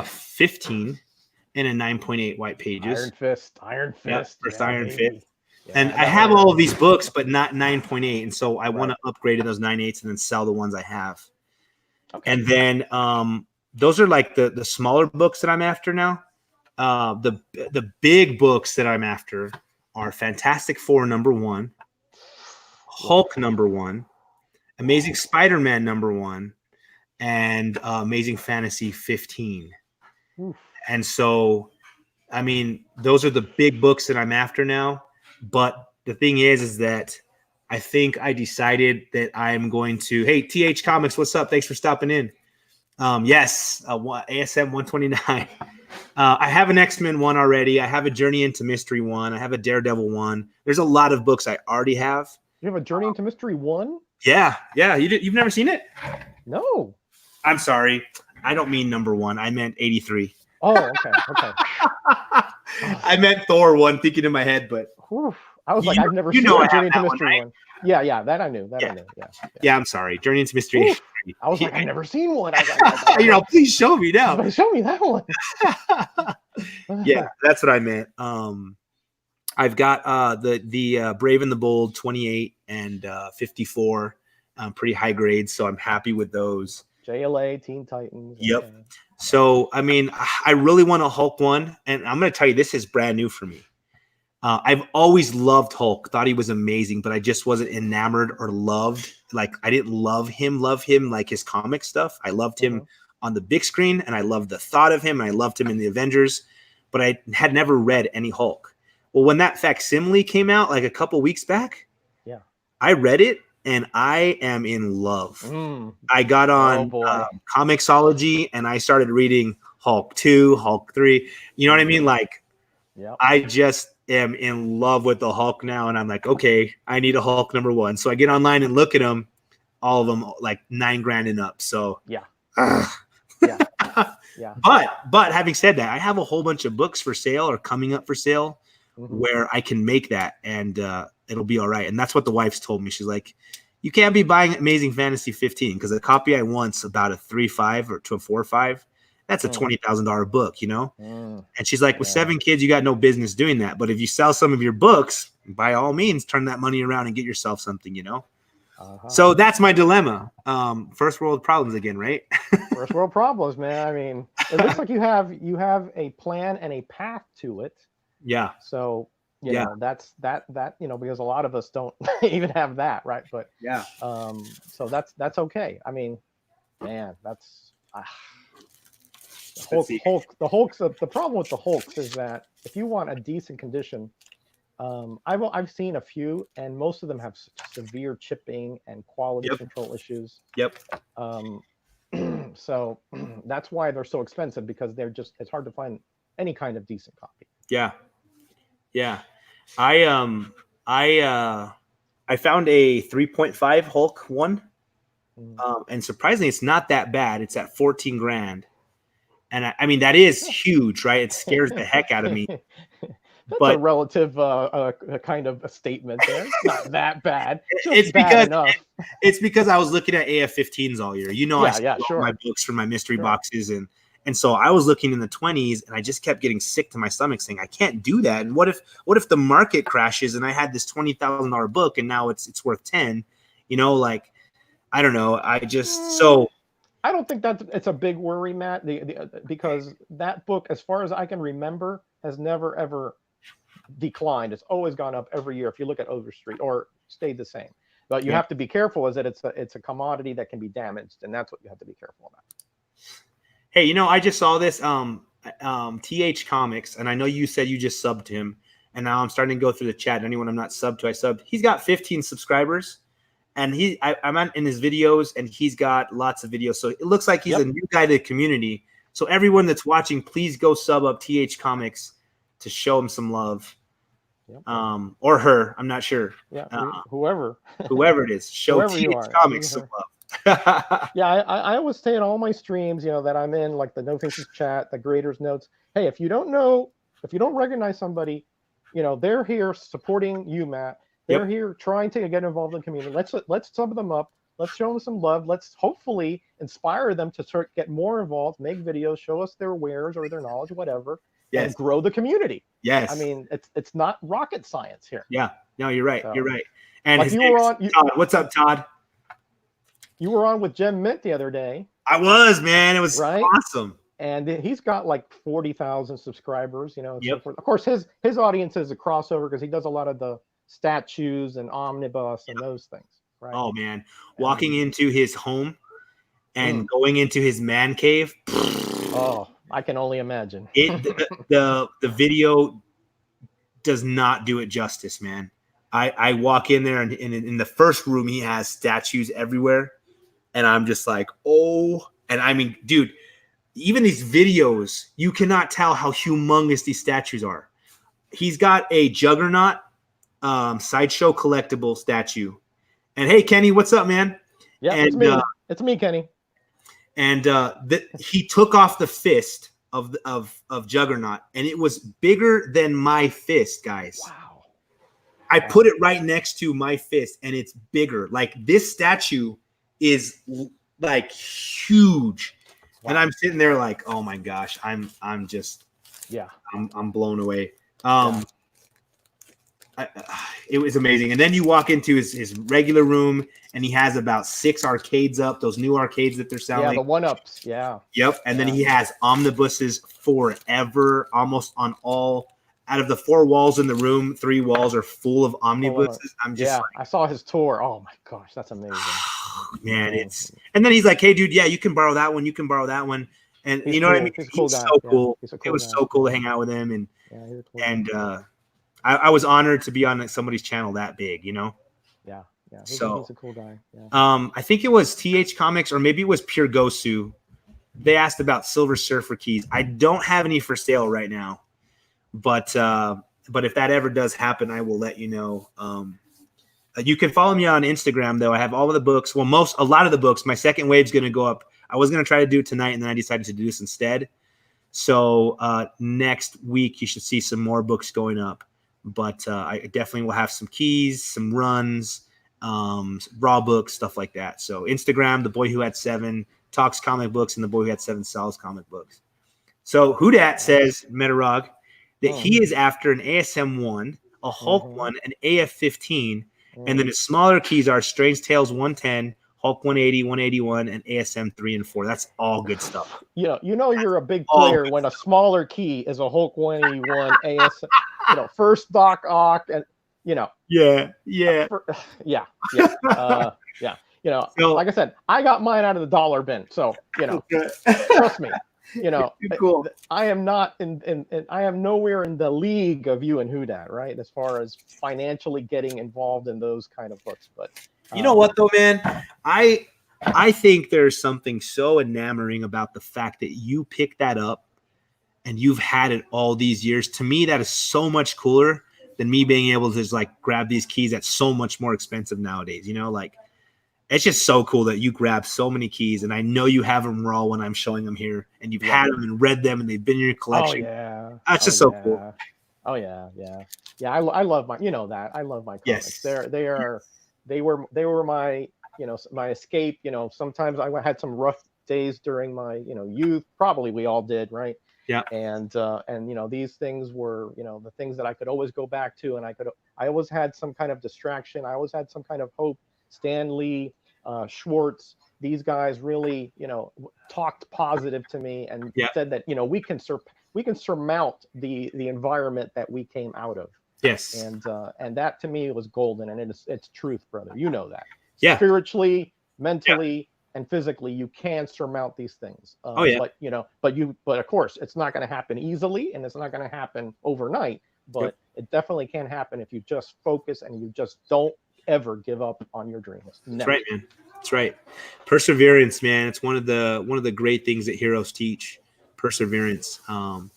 15 and a 9.8 white pages. Iron Fist. Yep, first Iron Fist. Yeah, and I have all of these books, but not 9.8. And so I want to upgrade to those 9.8s and then sell the ones I have. Okay. And then those are like the smaller books that I'm after now. The big books that I'm after are Fantastic Four #1, Hulk #1, Amazing Spider-Man #1, and Amazing Fantasy 15. Oof. And so, I mean, those are the big books that I'm after now. But the thing is that I think I decided that I'm going to, hey, TH Comics, what's up? Thanks for stopping in. Yes, ASM 129. I have an X-Men one already. I have a Journey into Mystery one. I have a Daredevil one. There's a lot of books I already have. You have a Journey into Mystery one? Yeah. You've never seen it? No. I'm sorry. I don't mean #1. I meant 83. Oh, okay. I meant Thor one, thinking in my head, but I was like, I've never seen a Journey into Mystery one. Yeah, that I knew. I knew. Yeah, I'm sorry. Journey into Mystery. I was like, I've never seen one. Please show me now. Show me that one. Yeah, that's what I meant. I've got the Brave and the Bold 28 and 54, pretty high grades, so I'm happy with those. JLA, Teen Titans. Yep. Okay. So, I mean, I really want a Hulk one, and I'm going to tell you, this is brand new for me. I've always loved Hulk, thought he was amazing, but I just wasn't enamored or loved. Like, I didn't love him like his comic stuff. I loved him on the big screen, and I loved the thought of him, and I loved him in the Avengers, but I had never read any Hulk. Well, when that facsimile came out like a couple weeks back, Yeah. I read it and I am in love. I got Oh on boy. Comixology and I started reading Hulk 2, Hulk 3. You know what I mean? Like, Yeah. I just am in love with the Hulk now. And I'm like, okay, I need a Hulk number 1. So I get online and look at them, all of them like $9,000 and up. So Yeah. yeah. Yeah. But having said that, I have a whole bunch of books for sale or coming up for sale where I can make that and it'll be all right. And that's what the wife's told me. She's like, you can't be buying Amazing Fantasy 15 because the copy I want's about a 3.5 or to a 4.5. That's a $20,000 book, you know? And she's like, with 7 kids, you got no business doing that. But if you sell some of your books, by all means, turn that money around and get yourself something, you know? So that's my dilemma. First world problems again, right? First world problems, man. I mean, it looks like you have a plan and a path to it. Yeah. So, you know, that's you know, because a lot of us don't even have that, right? But yeah. So that's okay. I mean, man, that's the Hulks. The problem with the Hulks is that if you want a decent condition, I've seen a few, and most of them have severe chipping and quality control issues. Yep. So that's why they're so expensive, because it's hard to find any kind of decent copy. Yeah. Yeah. I found a 3.5 Hulk one. And surprisingly, it's not that bad. It's at $14,000. And I mean, that is huge, right? It scares the heck out of me. That's a relative kind of a statement there. It's not that bad. It's because I was looking at AF-15s all year. You know, I sold all my books for my mystery boxes, and so I was looking in the 20s, and I just kept getting sick to my stomach, saying I can't do that. And what if the market crashes and I had this $20,000 book and now it's worth 10? You know, like, I don't know. I don't think it's a big worry, Matt, because that book, as far as I can remember, has never ever declined. It's always gone up every year if you look at Overstreet, or stayed the same. But you have to be careful, is that it's a commodity that can be damaged, and that's what you have to be careful about. Hey, you know, I just saw this TH Comics, and I know you said you just subbed to him, and now I'm starting to go through the chat. Anyone I'm not subbed to, I subbed. He's got 15 subscribers, and I'm in his videos, and he's got lots of videos. So it looks like he's a new guy to the community. So everyone that's watching, please go sub up TH Comics to show him some love. Or her, I'm not sure. Yeah, whoever it is, show TH Comics some love. Yeah, I always say in all my streams, you know, that I'm in, like the No Faces chat, the Graders notes. Hey, if you don't recognize somebody, you know, they're here supporting you, Matt. They're here trying to get involved in the community. Let's sum them up. Let's show them some love. Let's hopefully inspire them to get more involved, make videos, show us their wares or their knowledge, whatever, and grow the community. Yes. I mean, it's not rocket science here. Yeah. No, you're right. You're right. And like Todd. What's up, Todd? You were on with Gem Mint the other day. I was, man. It was awesome. And he's got like 40,000 subscribers, you know. So of course, his audience is a crossover because he does a lot of the statues and omnibus and those things, right? Oh man, walking into his home and going into his man cave. Oh, I can only imagine. The video does not do it justice, man. I walk in there, and in the first room he has statues everywhere, and I'm just like, oh. And I mean, dude, even these videos, you cannot tell how humongous these statues are. He's got a Juggernaut sideshow collectible statue. And hey, Kenny, what's up, man? Yeah, and, it's me. It's me, Kenny. And he took off the fist of Juggernaut, and it was bigger than my fist, guys. Wow. I put it right next to my fist, and it's bigger. Like, this statue is like huge. Wow. And I'm sitting there like, oh my gosh, I'm just I'm blown away. It was amazing. And then you walk into his regular room, and he has about 6 arcades up, those new arcades that they're selling. Yeah, the one-ups. Yeah. Yep. And then he has omnibuses forever, almost on all. Out of the 4 walls in the room, 3 walls are full of omnibuses. I'm just like, I saw his tour. Oh my gosh, that's amazing. Man, and then he's like, hey, dude, yeah, you can borrow that one. You can borrow that one. And you know what I mean? He's a cool guy. So cool. He's a cool it was guy. so cool to hang out with him. And I was honored to be on somebody's channel that big, you know. Yeah, So he's a cool guy. Yeah. I think it was TH Comics or maybe it was Pure Gosu. They asked about Silver Surfer keys. I don't have any for sale right now, but if that ever does happen, I will let you know. You can follow me on Instagram though. I have all of the books. Well, a lot of the books. My second wave's going to go up. I was going to try to do it tonight, and then I decided to do this instead. So next week you should see some more books going up. But I definitely will have some keys, some runs, raw books, stuff like that. So Instagram, The Boy Who Had 7 Talks Comic Books, and The Boy Who Had 7 Sells Comic Books. So Hudat says, Metarog, that he is after an ASM 1, a Hulk 1, an AF 15, and then his smaller keys are Strange Tales 110, Hulk 180, 181, and ASM 3 and 4. That's all good stuff. You know you're a big player when a smaller key is a Hulk 181 ASM, first Doc Ock, and Yeah. So, like I said, I got mine out of the dollar bin, so trust me. Cool. I am not I am nowhere in the league of you and Hudat, right? As far as financially getting involved in those kind of books, but you know what though, man, I think there's something so enamoring about the fact that you picked that up and you've had it all these years. To me, that is so much cooler than me being able to just like grab these keys that's so much more expensive nowadays. Like it's just so cool that you grab so many keys, and I know you have them raw when I'm showing them here, and you've had them and read them, and they've been in your collection. Oh yeah, that's just so cool. Oh yeah. I love my, I love my comics. Yes. They were my, my escape. Sometimes I had some rough days during my, youth. Probably we all did, right? Yeah. And these things were, the things that I could always go back to, and I always had some kind of distraction. I always had some kind of hope. Stan Lee, Schwartz, these guys really, talked positive to me and said that, we can surmount the environment that we came out of. Yes. And that to me was golden, and it's truth, brother. You know that. Yeah. Spiritually, mentally, and physically, you can surmount these things. But of course, it's not going to happen easily, and it's not going to happen overnight. But it definitely can happen if you just focus and you just don't ever give up on your dreams. Never. That's right, man. That's right. Perseverance, man. It's one of the great things that heroes teach. Perseverance, out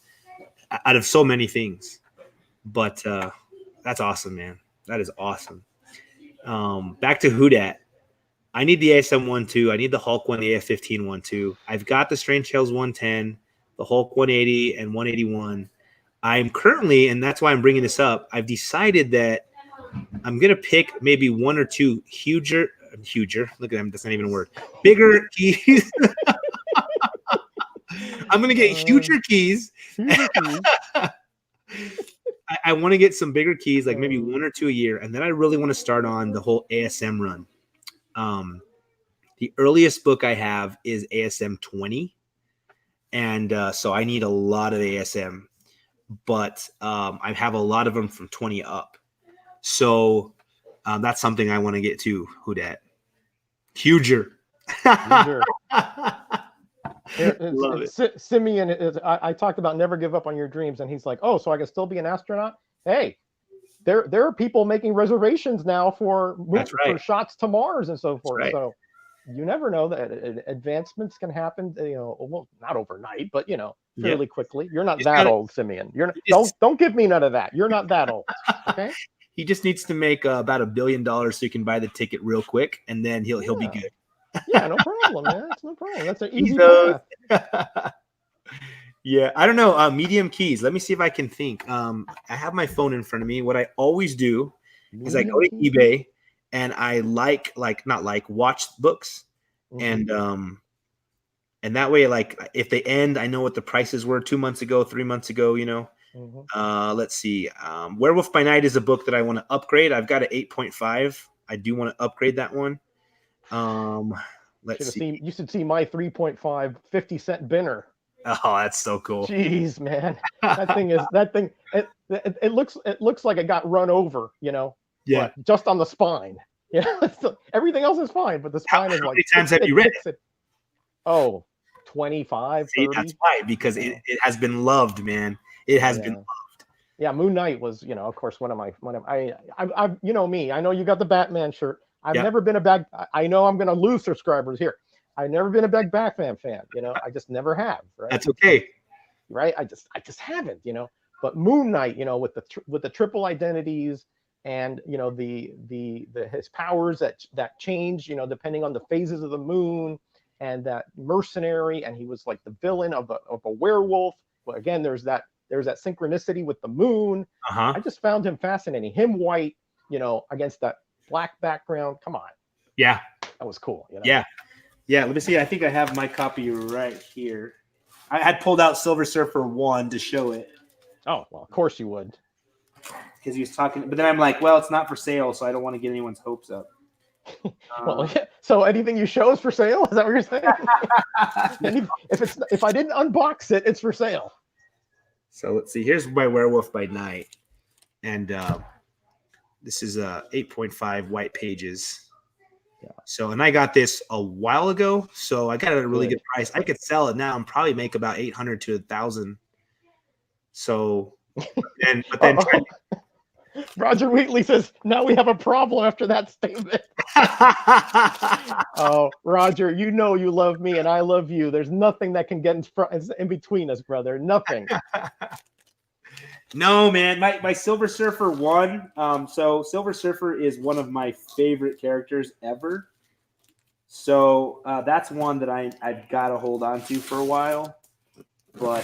of so many things. But that's awesome, man. That is awesome. Back to Hudat. I need the ASM 1-2. I need the Hulk 1, the AF-15 1-2. I've got the Strange Tales 110, the Hulk 180, and 181. I'm currently, and that's why I'm bringing this up, I've decided that I'm going to pick maybe one or two huger, look at them, that's not even a word, bigger keys. I'm going to get huger keys. I want to get some bigger keys, like maybe one or two a year, and then I really want to start on the whole ASM run. The earliest book I have is ASM 20, and so I need a lot of ASM, but I have a lot of them from 20 up. So that's something I want to get to, Hudat. Huger. Simeon, I talked about never give up on your dreams, and he's like, oh, so I can still be an astronaut? Hey, there are people making reservations now for shots to Mars and so forth. Right. So you never know that advancements can happen, well, not overnight, but fairly quickly. You're not that old, Simeon. Don't give me none of that. You're not that old. Okay. He just needs to make about $1 billion so he can buy the ticket real quick, and then he'll be good. Yeah, no problem, man. It's no problem. That's an easy path. Yeah, I don't know. Medium keys. Let me see if I can think. I have my phone in front of me. What I always do is I go to eBay and I watch books, and that way, like if they end, I know what the prices were 2 months ago, 3 months ago. Let's see. Werewolf by Night is a book that I want to upgrade. I've got an 8.5. I do want to upgrade that one. Let's see. You should see my 3.5 50-cent binner. Oh, that's so cool. Jeez, man. It looks like it got run over, Yeah. Just on the spine. Everything else is fine, but the spine is like. How many times have you read it? Oh, 25, 30. See, that's why, because it has been loved, man. It has been loved. Yeah, Moon Knight was, of course, I you know me. I know you got the Batman shirt. I've Yep. never been a big. I know I'm going to lose subscribers here. I've never been a big Batman fan. I just never have. Right. That's okay. Right. I just haven't. But Moon Knight, with the triple identities and the his powers that change, depending on the phases of the moon, and that mercenary, and he was like the villain of a werewolf. Well, again, there's that synchronicity with the moon. Uh-huh. I just found him fascinating. Him white, against that black background. Come on. Yeah. That was cool. Yeah. Yeah. Let me see. I think I have my copy right here. I had pulled out Silver Surfer 1 to show it. Oh, well, of course you would. Because he was talking, but then I'm like, well, it's not for sale, so I don't want to get anyone's hopes up. Well, yeah. So anything you show is for sale? Is that what you're saying? if I didn't unbox it, it's for sale. So let's see. Here's my Werewolf by Night, and this is 8.5 white pages. Yeah. So, and I got this a while ago, so I got it at a really good price. I could sell it now and probably make about 800 to 1,000. So, but then. Roger Wheatley says, now we have a problem after that statement. Oh, Roger, you know you love me and I love you. There's nothing that can get in between us, brother. Nothing. No, man. My Silver Surfer 1. So Silver Surfer is one of my favorite characters ever. So that's one that I've got to hold on to for a while. But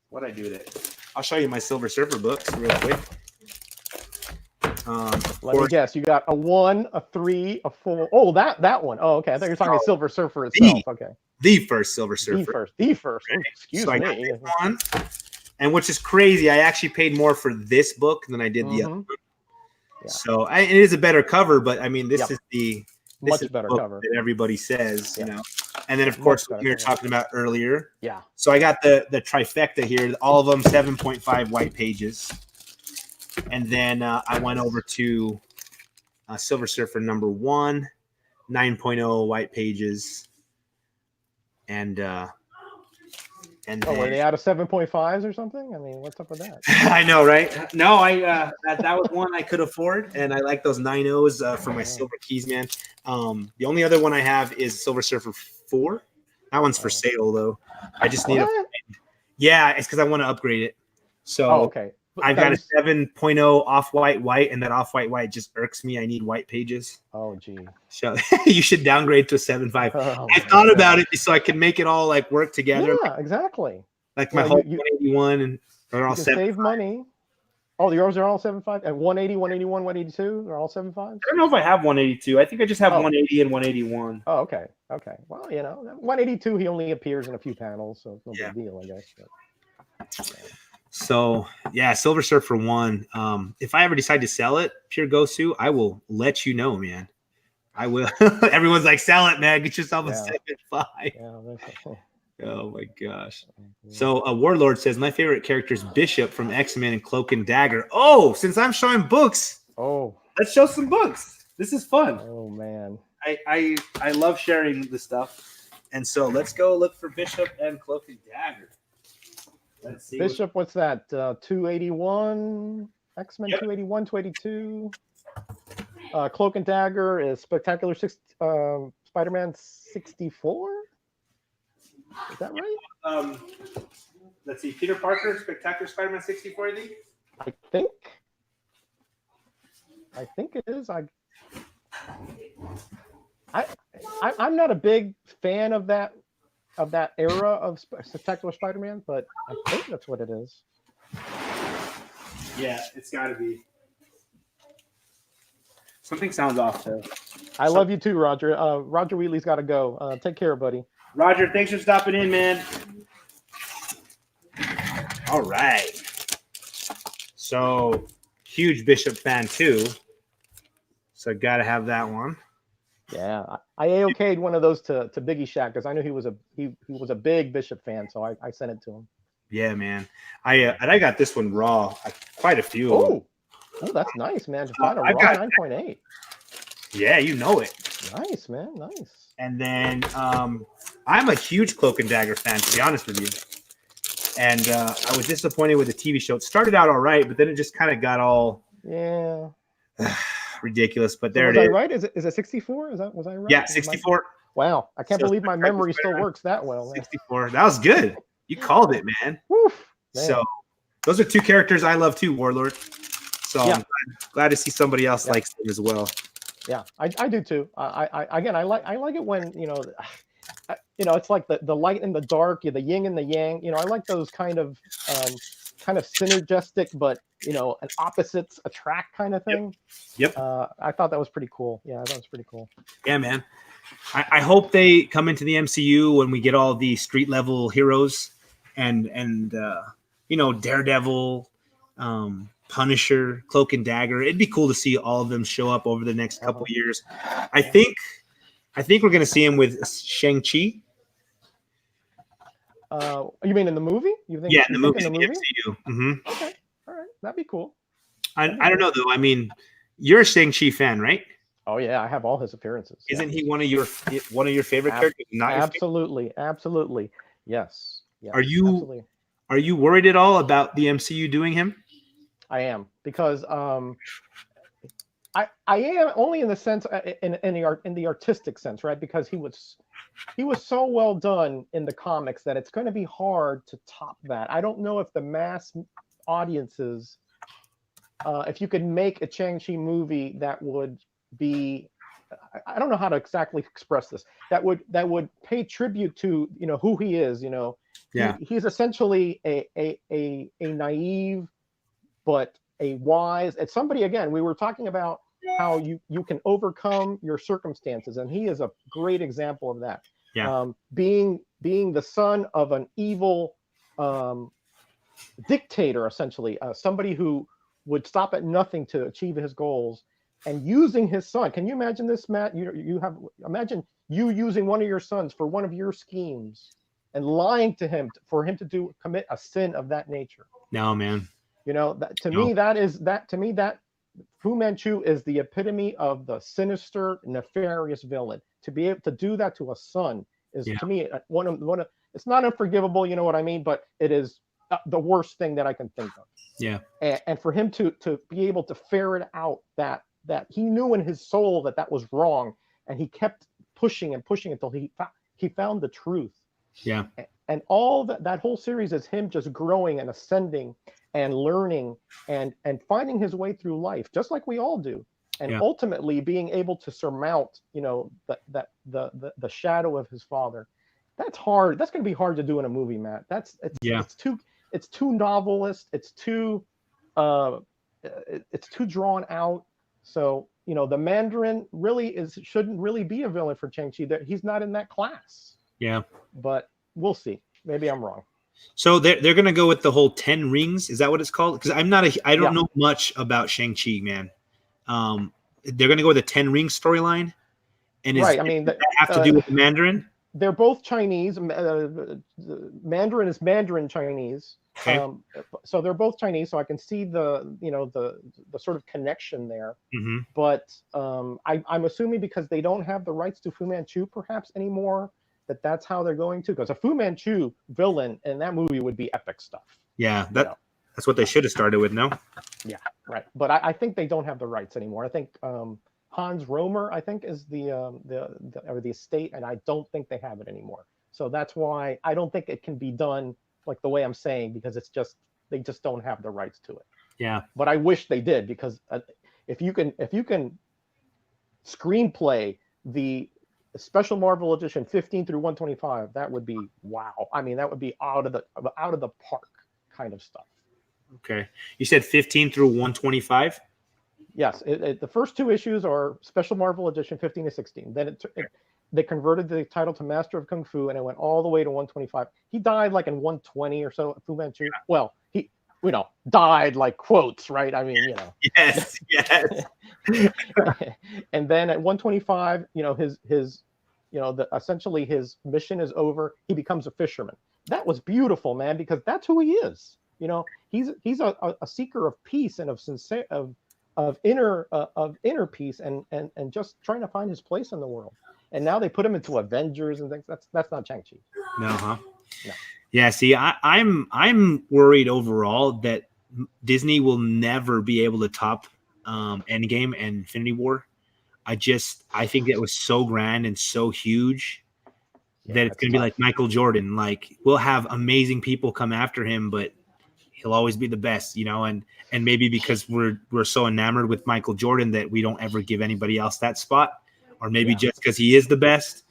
what'd I do with it? I'll show you my Silver Surfer books real quick. Let me guess. You got a 1, a 3, a 4. Oh, that one. Oh, okay. I thought you were talking Silver Surfer itself. Okay. The first Silver Surfer. The first. Oh, excuse me. I got this one, and which is crazy. I actually paid more for this book than I did the other one. Yeah. So it is a better cover, but I mean, this is the much better cover that everybody says, you know. And then, of course, what we were talking about earlier. Yeah. So I got the trifecta here, all of them 7.5 white pages. And then I went over to Silver Surfer number 1, 9.0 white pages. And were they out of 7.5s or something? I mean, what's up with that? I know, right? No, that was one I could afford, and I like those 9.0s for my Silver Keys, man. The only other one I have is Silver Surfer 4. That one's for sale, though. I just need yeah, it's because I want to upgrade it. So okay. I've got a 7.0 off-white, and that off-white just irks me. I need white pages. Oh, gee. So you should downgrade to a 7.5. I thought about it so I can make it all like work together. Yeah, exactly. Like my whole 181 and they're all 7.5. Save money. Oh, yours are all 7.5? And 180, 181, 182 are all 7.5? I don't know if I have 182. I think I just have 180 and 181. Oh, okay. Okay. Well, 182, he only appears in a few panels, so it's no big deal, I guess. But, So, yeah, Silver Surfer 1. If I ever decide to sell it, Pure Gosu, I will let you know, man. I will. Everyone's like, sell it, man. Get yourself a 7.5. Yeah, oh, my gosh. So, Warlord says, my favorite character is Bishop from X-Men and Cloak and Dagger. Oh, since I'm showing books. Oh. Let's show some books. This is fun. Oh, man. I love sharing the stuff. And so, let's go look for Bishop and Cloak and Dagger. Let's see. Bishop, what's that? 281, X-Men 281, 282. Cloak and Dagger is Spectacular Spider-Man 64. Is that right? Let's see. Peter Parker, Spectacular Spider-Man 64, I think. I think it is. I'm not a big fan of that era of Spectacular Spider-Man, but I think that's what it is. Yeah, it's got to be. Something sounds off, though. I love you too, Roger. Roger Wheatley's got to go. Take care, buddy. Roger, thanks for stopping in, man. All right. So, huge Bishop fan, too. So, got to have that one. Yeah, I AOK'd one of those to Biggie Shack because I knew he was a big Bishop fan, so I sent it to him. Yeah, man. I got this one raw. Quite a few. Oh, that's nice, man. To find a raw 9.8. Yeah, you know it. Nice, man. Nice. And then I'm a huge Cloak and Dagger fan, to be honest with you. And I was disappointed with the TV show. It started out all right, but then it just kind of got all ridiculous. But there was it I is. right? Is it 64? Was I right? Yeah, 64. Wow, I can't So believe my memory still works that well. Man. 64. That was good. You called it, man. Woof, man. So those are two characters I love too, Warlord. So I'm glad to see somebody else likes them as well. Yeah, I do too. I like it when it's like the light and the dark, the yin and the yang. I like those kind of synergistic, but an opposites attract kind of thing. Yep. I thought that was pretty cool. Yeah, that was pretty cool. Yeah, man. I hope they come into the MCU when we get all the street level heroes and Daredevil, Punisher, Cloak and Dagger. It'd be cool to see all of them show up over the next couple years. I think we're going to see him with Shang-Chi. You mean in the movie? You think? Yeah, in the movie. MCU. Mm-hmm. Okay, all right, that'd be cool. I don't know though. I mean, you're a Shang-Chi fan, right? Oh yeah, I have all his appearances. Isn't he one of your favorite characters? Not absolutely. Yes. Are you worried at all about the MCU doing him? I am, because I am only in the sense in the artistic sense, right? Because he was so well done in the comics that it's going to be hard to top that. I don't know if the mass audiences, if you could make a Shang-Chi movie that would be, I don't know how to exactly express this, that would pay tribute to who he is. He's essentially a naive but a wise, it's somebody, again, we were talking about how you can overcome your circumstances, and he is a great example of that. Being the son of an evil dictator, essentially, somebody who would stop at nothing to achieve his goals, and using his son. Can you imagine this, Matt? Imagine you using one of your sons for one of your schemes and lying to him for him to commit a sin of that nature. No, man. To me, Fu Manchu is the epitome of the sinister, nefarious villain. To be able to do that to a son is, to me, one of. It's not unforgivable, you know what I mean, but it is the worst thing that I can think of. Yeah. And for him to be able to ferret out that he knew in his soul that was wrong, and he kept pushing and pushing until he found the truth. Yeah. And all that whole series is him just growing and ascending and learning and finding his way through life, just like we all do, and ultimately being able to surmount, the shadow of his father. That's hard. That's going to be hard to do in a movie, Matt. It's too novelist. It's too drawn out. So the Mandarin really shouldn't really be a villain for Shang-Chi. He's not in that class. Yeah. But we'll see. Maybe I'm wrong. So they're gonna go with the whole 10 rings. Is that what it's called? Because I don't know much about Shang-Chi, man. They're gonna go with the 10 ring storyline, and does that have to do with the Mandarin? They're both Chinese. Mandarin is Mandarin Chinese. Okay. So they're both Chinese. So I can see the sort of connection there. Mm-hmm. But I'm assuming because they don't have the rights to Fu Manchu perhaps anymore, that's how they're going to. Because a Fu Manchu villain in that movie would be epic stuff. Yeah, that's what they should have started with. No. Yeah. Right. But I think they don't have the rights anymore. I think Hans Romer, I think, is the estate, and I don't think they have it anymore. So that's why I don't think it can be done like the way I'm saying, because they just don't have the rights to it. Yeah. But I wish they did, because if you can screenplay the Special Marvel Edition 15 through 125, that would be wow. I mean, that would be out of the park kind of stuff. Okay. You said 15 through 125? Yes, the first two issues are Special Marvel Edition 15 to 16. Then they converted the title to Master of Kung Fu, and it went all the way to 125. He died like in 120 or so, Fu Manchu. Well, he died like quotes, right? I mean, Yes. And then at 125, essentially his mission is over. He becomes a fisherman. That was beautiful, man, because that's who he is. He's a seeker of peace and of inner peace and just trying to find his place in the world. And now they put him into Avengers and things. That's not Shang-Chi. No, huh? No. Yeah, see, I'm worried overall that Disney will never be able to top Endgame and Infinity War. I think that was so grand and so huge that Yeah, it's it's going to be tough. like Michael Jordan. Like we'll have amazing people come after him, but he'll always be the best, you know. And maybe because we're so enamored with Michael Jordan that we don't ever give anybody else that spot, or maybe Yeah, just because he is the best.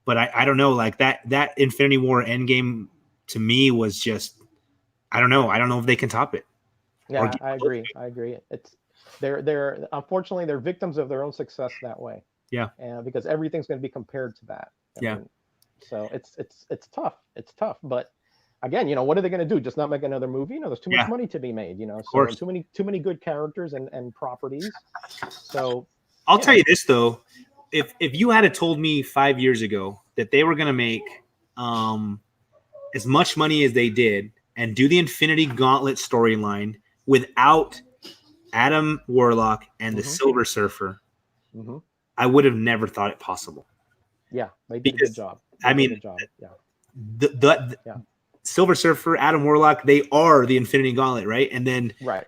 But I don't know, like that Infinity War Endgame to me was just I don't know. I don't know if they can top it or yeah, get I close agree. to it. I agree. It's they're unfortunately they're victims of their own success that way, Yeah, and because everything's going to be compared to that. I yeah, mean, so it's tough. It's tough, but again, what are they going to do? Just not make another movie? There's too much yeah, money to be made. of So and course. too many good characters and properties. So I'll you tell you know, this though, if you had told me 5 years ago that they were going to make um, as much money as they did and do the Infinity Gauntlet storyline without Adam Warlock and the hmm Silver Surfer, hmm I would have never thought it possible. yeah, they did a good Because job. They I did a mean, good job. Yeah, the yeah, Silver Surfer, Adam Warlock, they are the Infinity Gauntlet, right? And then right.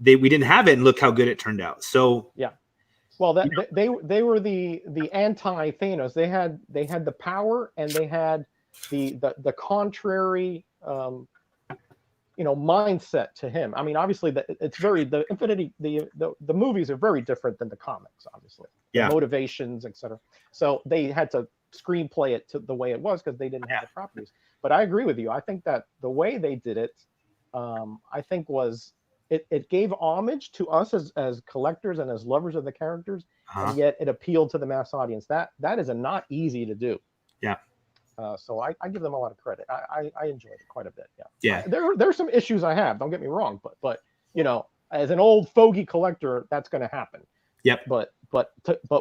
we didn't have it, and look how good it turned out. So Yeah. Well, you they were the anti Thanos. They had the power and they had the contrary mindset to him. I mean, obviously it's very the Infinity the movies are very different than the comics. Obviously, their yeah, motivations, etc. So they had to screenplay it to the way it was because they didn't have the properties. But I agree with you. I think that the way they did it, I think was it gave homage to us as collectors and as lovers of the characters, uh-huh. and yet it appealed to the mass audience. That is a not easy to do. Yeah, So I give them a lot of credit. I enjoyed it quite a bit. Yeah, yeah, there's some issues I have. Don't get me wrong, but as an old fogey collector, that's going to happen. yep, But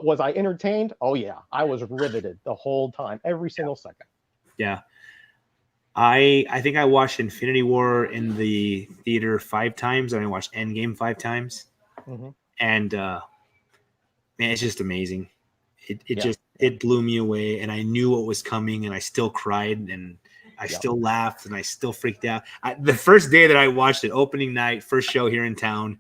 was I entertained? Oh yeah, I was riveted the whole time, every single second. yeah. I think I watched Infinity War in the theater 5 times, and I watched Endgame 5 times, hmm and man, it's just amazing. It Yeah, just yeah, it blew me away, and I knew what was coming, and I still cried, and I yeah. still laughed, and I still freaked out. The first day that I watched it, opening night, first show here in town,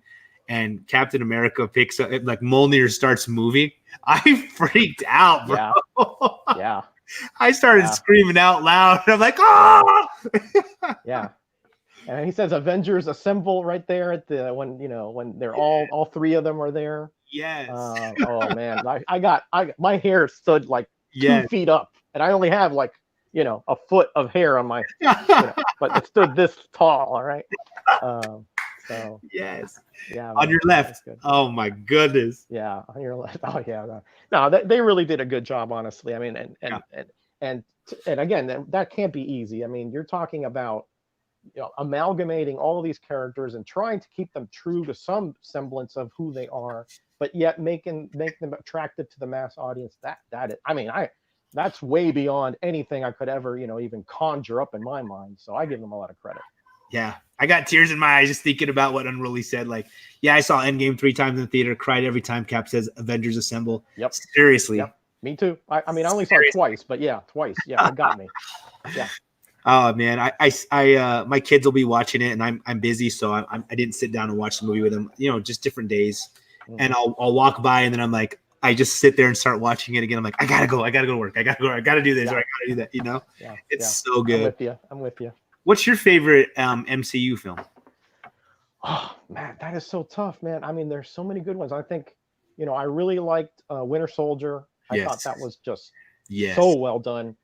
and Captain America picks up, like Mjolnir starts moving. I freaked out, Yeah, bro. yeah, I started yeah, screaming out loud. I'm like, yeah, oh! yeah. And he says Avengers assemble right there at the when they're all three of them are there. Yes. Oh man, I my hair stood like two Yes. feet up, and I only have like a foot of hair on my but it stood this tall. All right. Um, so Yes. yeah, On man, your that's left. good. Oh my goodness. Yeah, on your left. Oh yeah, no, they really did a good job, honestly. I mean, Yeah. and and again, that can't be easy. I mean, you're talking about amalgamating all of these characters and trying to keep them true to some semblance of who they are, but yet make them attractive to the mass audience. I mean, that's way beyond anything I could ever even conjure up in my mind. So I give them a lot of credit. Yeah. I got tears in my eyes just thinking about what Unruly said. Like, yeah, I saw Endgame 3 times in the theater, cried every time Cap says Avengers Assemble. Yep, Seriously. yep, me too. I mean, I only saw it Seriously. twice, but yeah, twice. Yeah, it got me. Yeah. Oh man, my kids will be watching it, and I'm busy, so I didn't sit down and watch the movie with them. Just different days, and hmm I'll walk by, and then I'm like, I just sit there and start watching it again. I'm like, I gotta go to work, I gotta do this, or Yeah, I gotta do that. yeah, It's yeah. so I'm good. with you. I'm with you. What's your favorite MCU film? Oh man, that is so tough, man. I mean, there's so many good ones. I think, I really liked Winter Soldier. I thought Yes, that was just so yes, well done.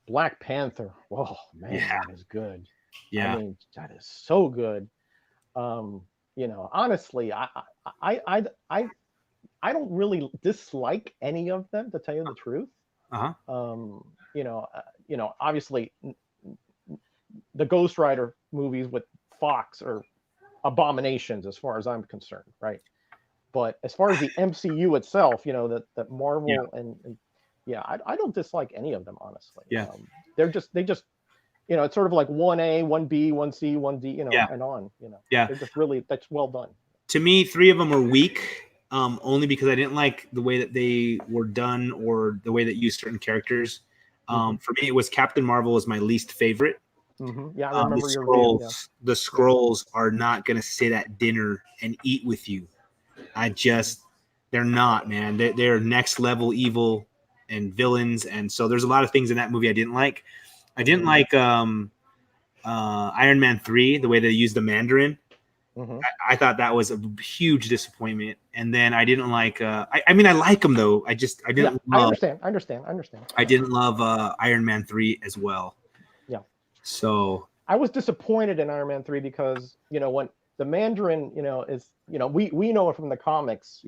Black Panther. Oh man, yeah, that is good. I yeah, mean, that is so good. Honestly, I, I, I, I don't really dislike any of them, to tell you the truth. uh huh, Obviously, the Ghost Rider movies with Fox are abominations as far as I'm concerned, right? But as far as the MCU itself, that yeah, Marvel and yeah, I don't dislike any of them, honestly. yeah, They just it's sort of like 1A, 1B, 1C, 1D, yeah, and on. yeah. They're just really that's well done. To me, 3 of them are weak. Only because I didn't like the way that they were done or the way that used certain characters. hmm For me, it was Captain Marvel was my least favorite. Yeah, I remember the your review. Yeah. the scrolls are not going to sit at dinner and eat with you. They're not, man. They're next level evil and villains, and so there's a lot of things in that movie I didn't like. I didn't like Iron Man 3, the way they used the Mandarin. I thought that was a huge disappointment. And then I didn't like. I mean, I like them though. I didn't. I Love, understand. I didn't love Iron Man 3 as well. Yeah. So I was disappointed in Iron Man 3 because, when the Mandarin, is, we know it from the comics,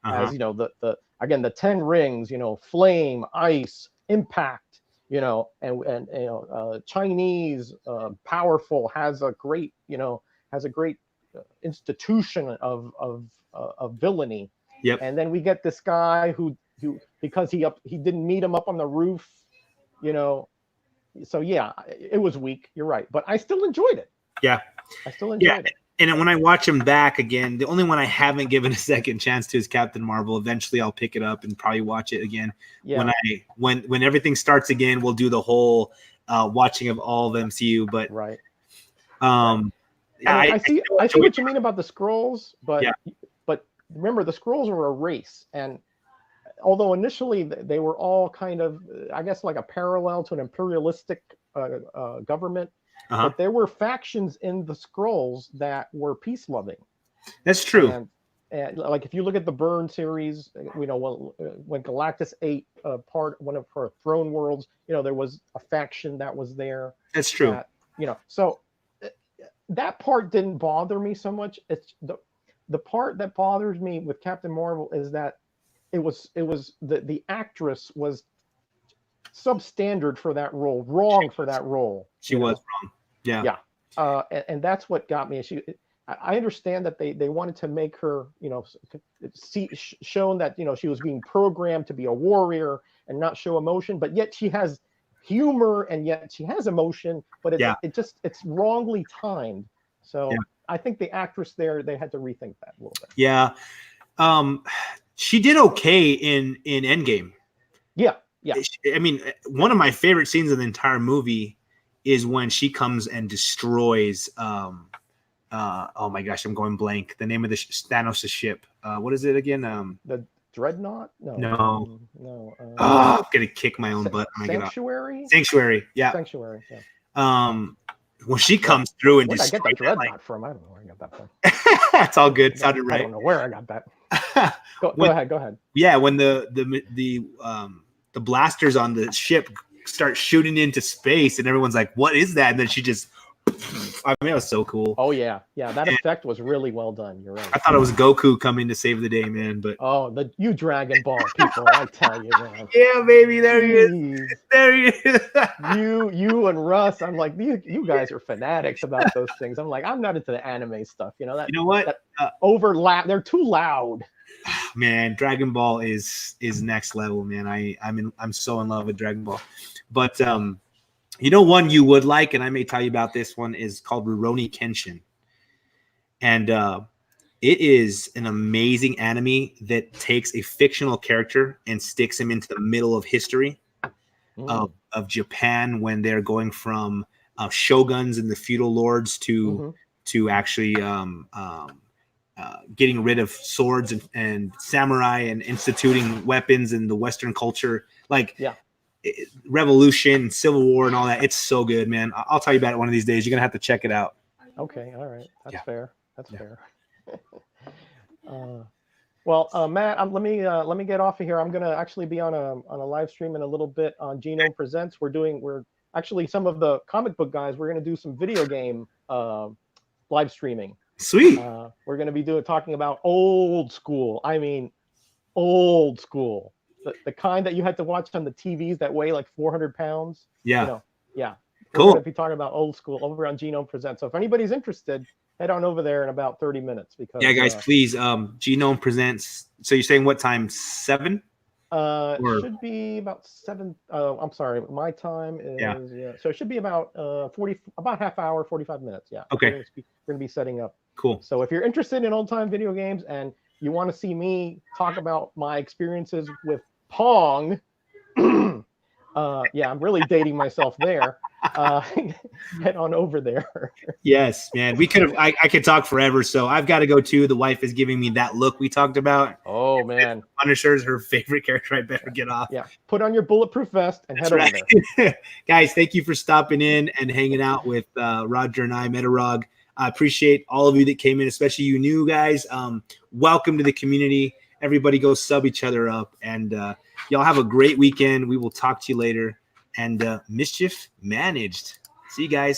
as, the 10 rings, flame, ice, impact, and Chinese, powerful, has a great, institution of villainy. Yep. And then we get this guy who because he didn't meet him up on the roof, so yeah, it was weak. You're right, but I still enjoyed it. Yeah, I still enjoyed it. And when I watch him back again, the only one I haven't given a second chance to is Captain Marvel. Eventually, I'll pick it up and probably watch it again. Yeah. When everything starts again, we'll do the whole watching of all of MCU. But right. Yeah, I see what you mean about the scrolls, but remember, the scrolls were a race, and although initially they were all kind of, I guess, like a parallel to an imperialistic government, but there were factions in the scrolls that were peace loving. That's true. And like if you look at the Byrne series, when Galactus ate one of her throne worlds, there was a faction that was there. That's true. So that part didn't bother me so much. It's the part that bothers me with Captain Marvel is that it was the actress was substandard for that role, wrong for that role. She was wrong. Yeah. And that's what got me. I understand that they wanted to make her, shown that she was being programmed to be a warrior and not show emotion, but yet she has humor and yet she has emotion, but it's wrongly timed. So I think the actress there, they had to rethink that a little bit. Yeah. She did okay in Endgame. Yeah. I mean, one of my favorite scenes in the entire movie is when she comes and destroys. Oh my gosh, I'm going blank. The name of the Thanos' ship. What is it again? The Dreadnought? No. I'm gonna kick my own butt when Sanctuary? Sanctuary. Yeah. Sanctuary. Yeah. When she comes through and where did I get the Dreadnought from? I don't know where I got that from. It's all good. Sounded right. I don't know where I got that. Go ahead. Yeah, when the blasters on the ship start shooting into space, and everyone's like, "What is that?" And then she just, I mean, it was so cool. Oh yeah, that effect was really well done. You're right. I thought it was Goku coming to save the day, man. But you Dragon Ball people, I tell you, man. Yeah, baby, there he is. There he is. you and Russ, I'm like, you guys are fanatics about those things. I'm like, I'm not into the anime stuff. You know what? Overlap. They're too loud. Man, Dragon Ball is next level, man. I'm so in love with Dragon Ball. But one you would like, and I may tell you about this one, is called Rurouni Kenshin. And it is an amazing anime that takes a fictional character and sticks him into the middle of history of Japan when they're going from shoguns and the feudal lords to actually getting rid of swords and samurai and instituting weapons in the Western culture. Revolution, Civil War, and all that. It's so good, man. I'll tell you about it one of these days. You're gonna have to check it out. Okay, all right, that's fair. That's fair. Well, Matt, let me get off of here. I'm gonna actually be on a live stream in a little bit on Genome Presents. We're actually some of the comic book guys. We're gonna do some video game live streaming. Sweet. We're gonna be talking about old school. I mean, old school. The kind that you had to watch on the TVs that weigh like 400 pounds. Yeah. Yeah. Cool. We're going to be talking about old school over on Genome Presents. So if anybody's interested, head on over there in about 30 minutes. Because guys, please. Genome Presents. So you're saying what time? 7? Should be about 7. I'm sorry. My time is So it should be about about half hour, 45 minutes. Yeah. Okay. We're going to be setting up. Cool. So if you're interested in old time video games and you want to see me talk about my experiences with Pong, I'm really dating myself there. head on over there. Yes, man. We could have. I could talk forever. So I've got to go too. The wife is giving me that look we talked about. Oh man, Punisher is her favorite character. I better get off. yeah. Put on your bulletproof vest and That's head right. over there. Guys, thank you for stopping in and hanging out with Roger and I, Metarog. I appreciate all of you that came in, especially you new guys. Welcome to the community. Everybody go sub each other up. And y'all have a great weekend. We will talk to you later. And mischief managed. See you guys.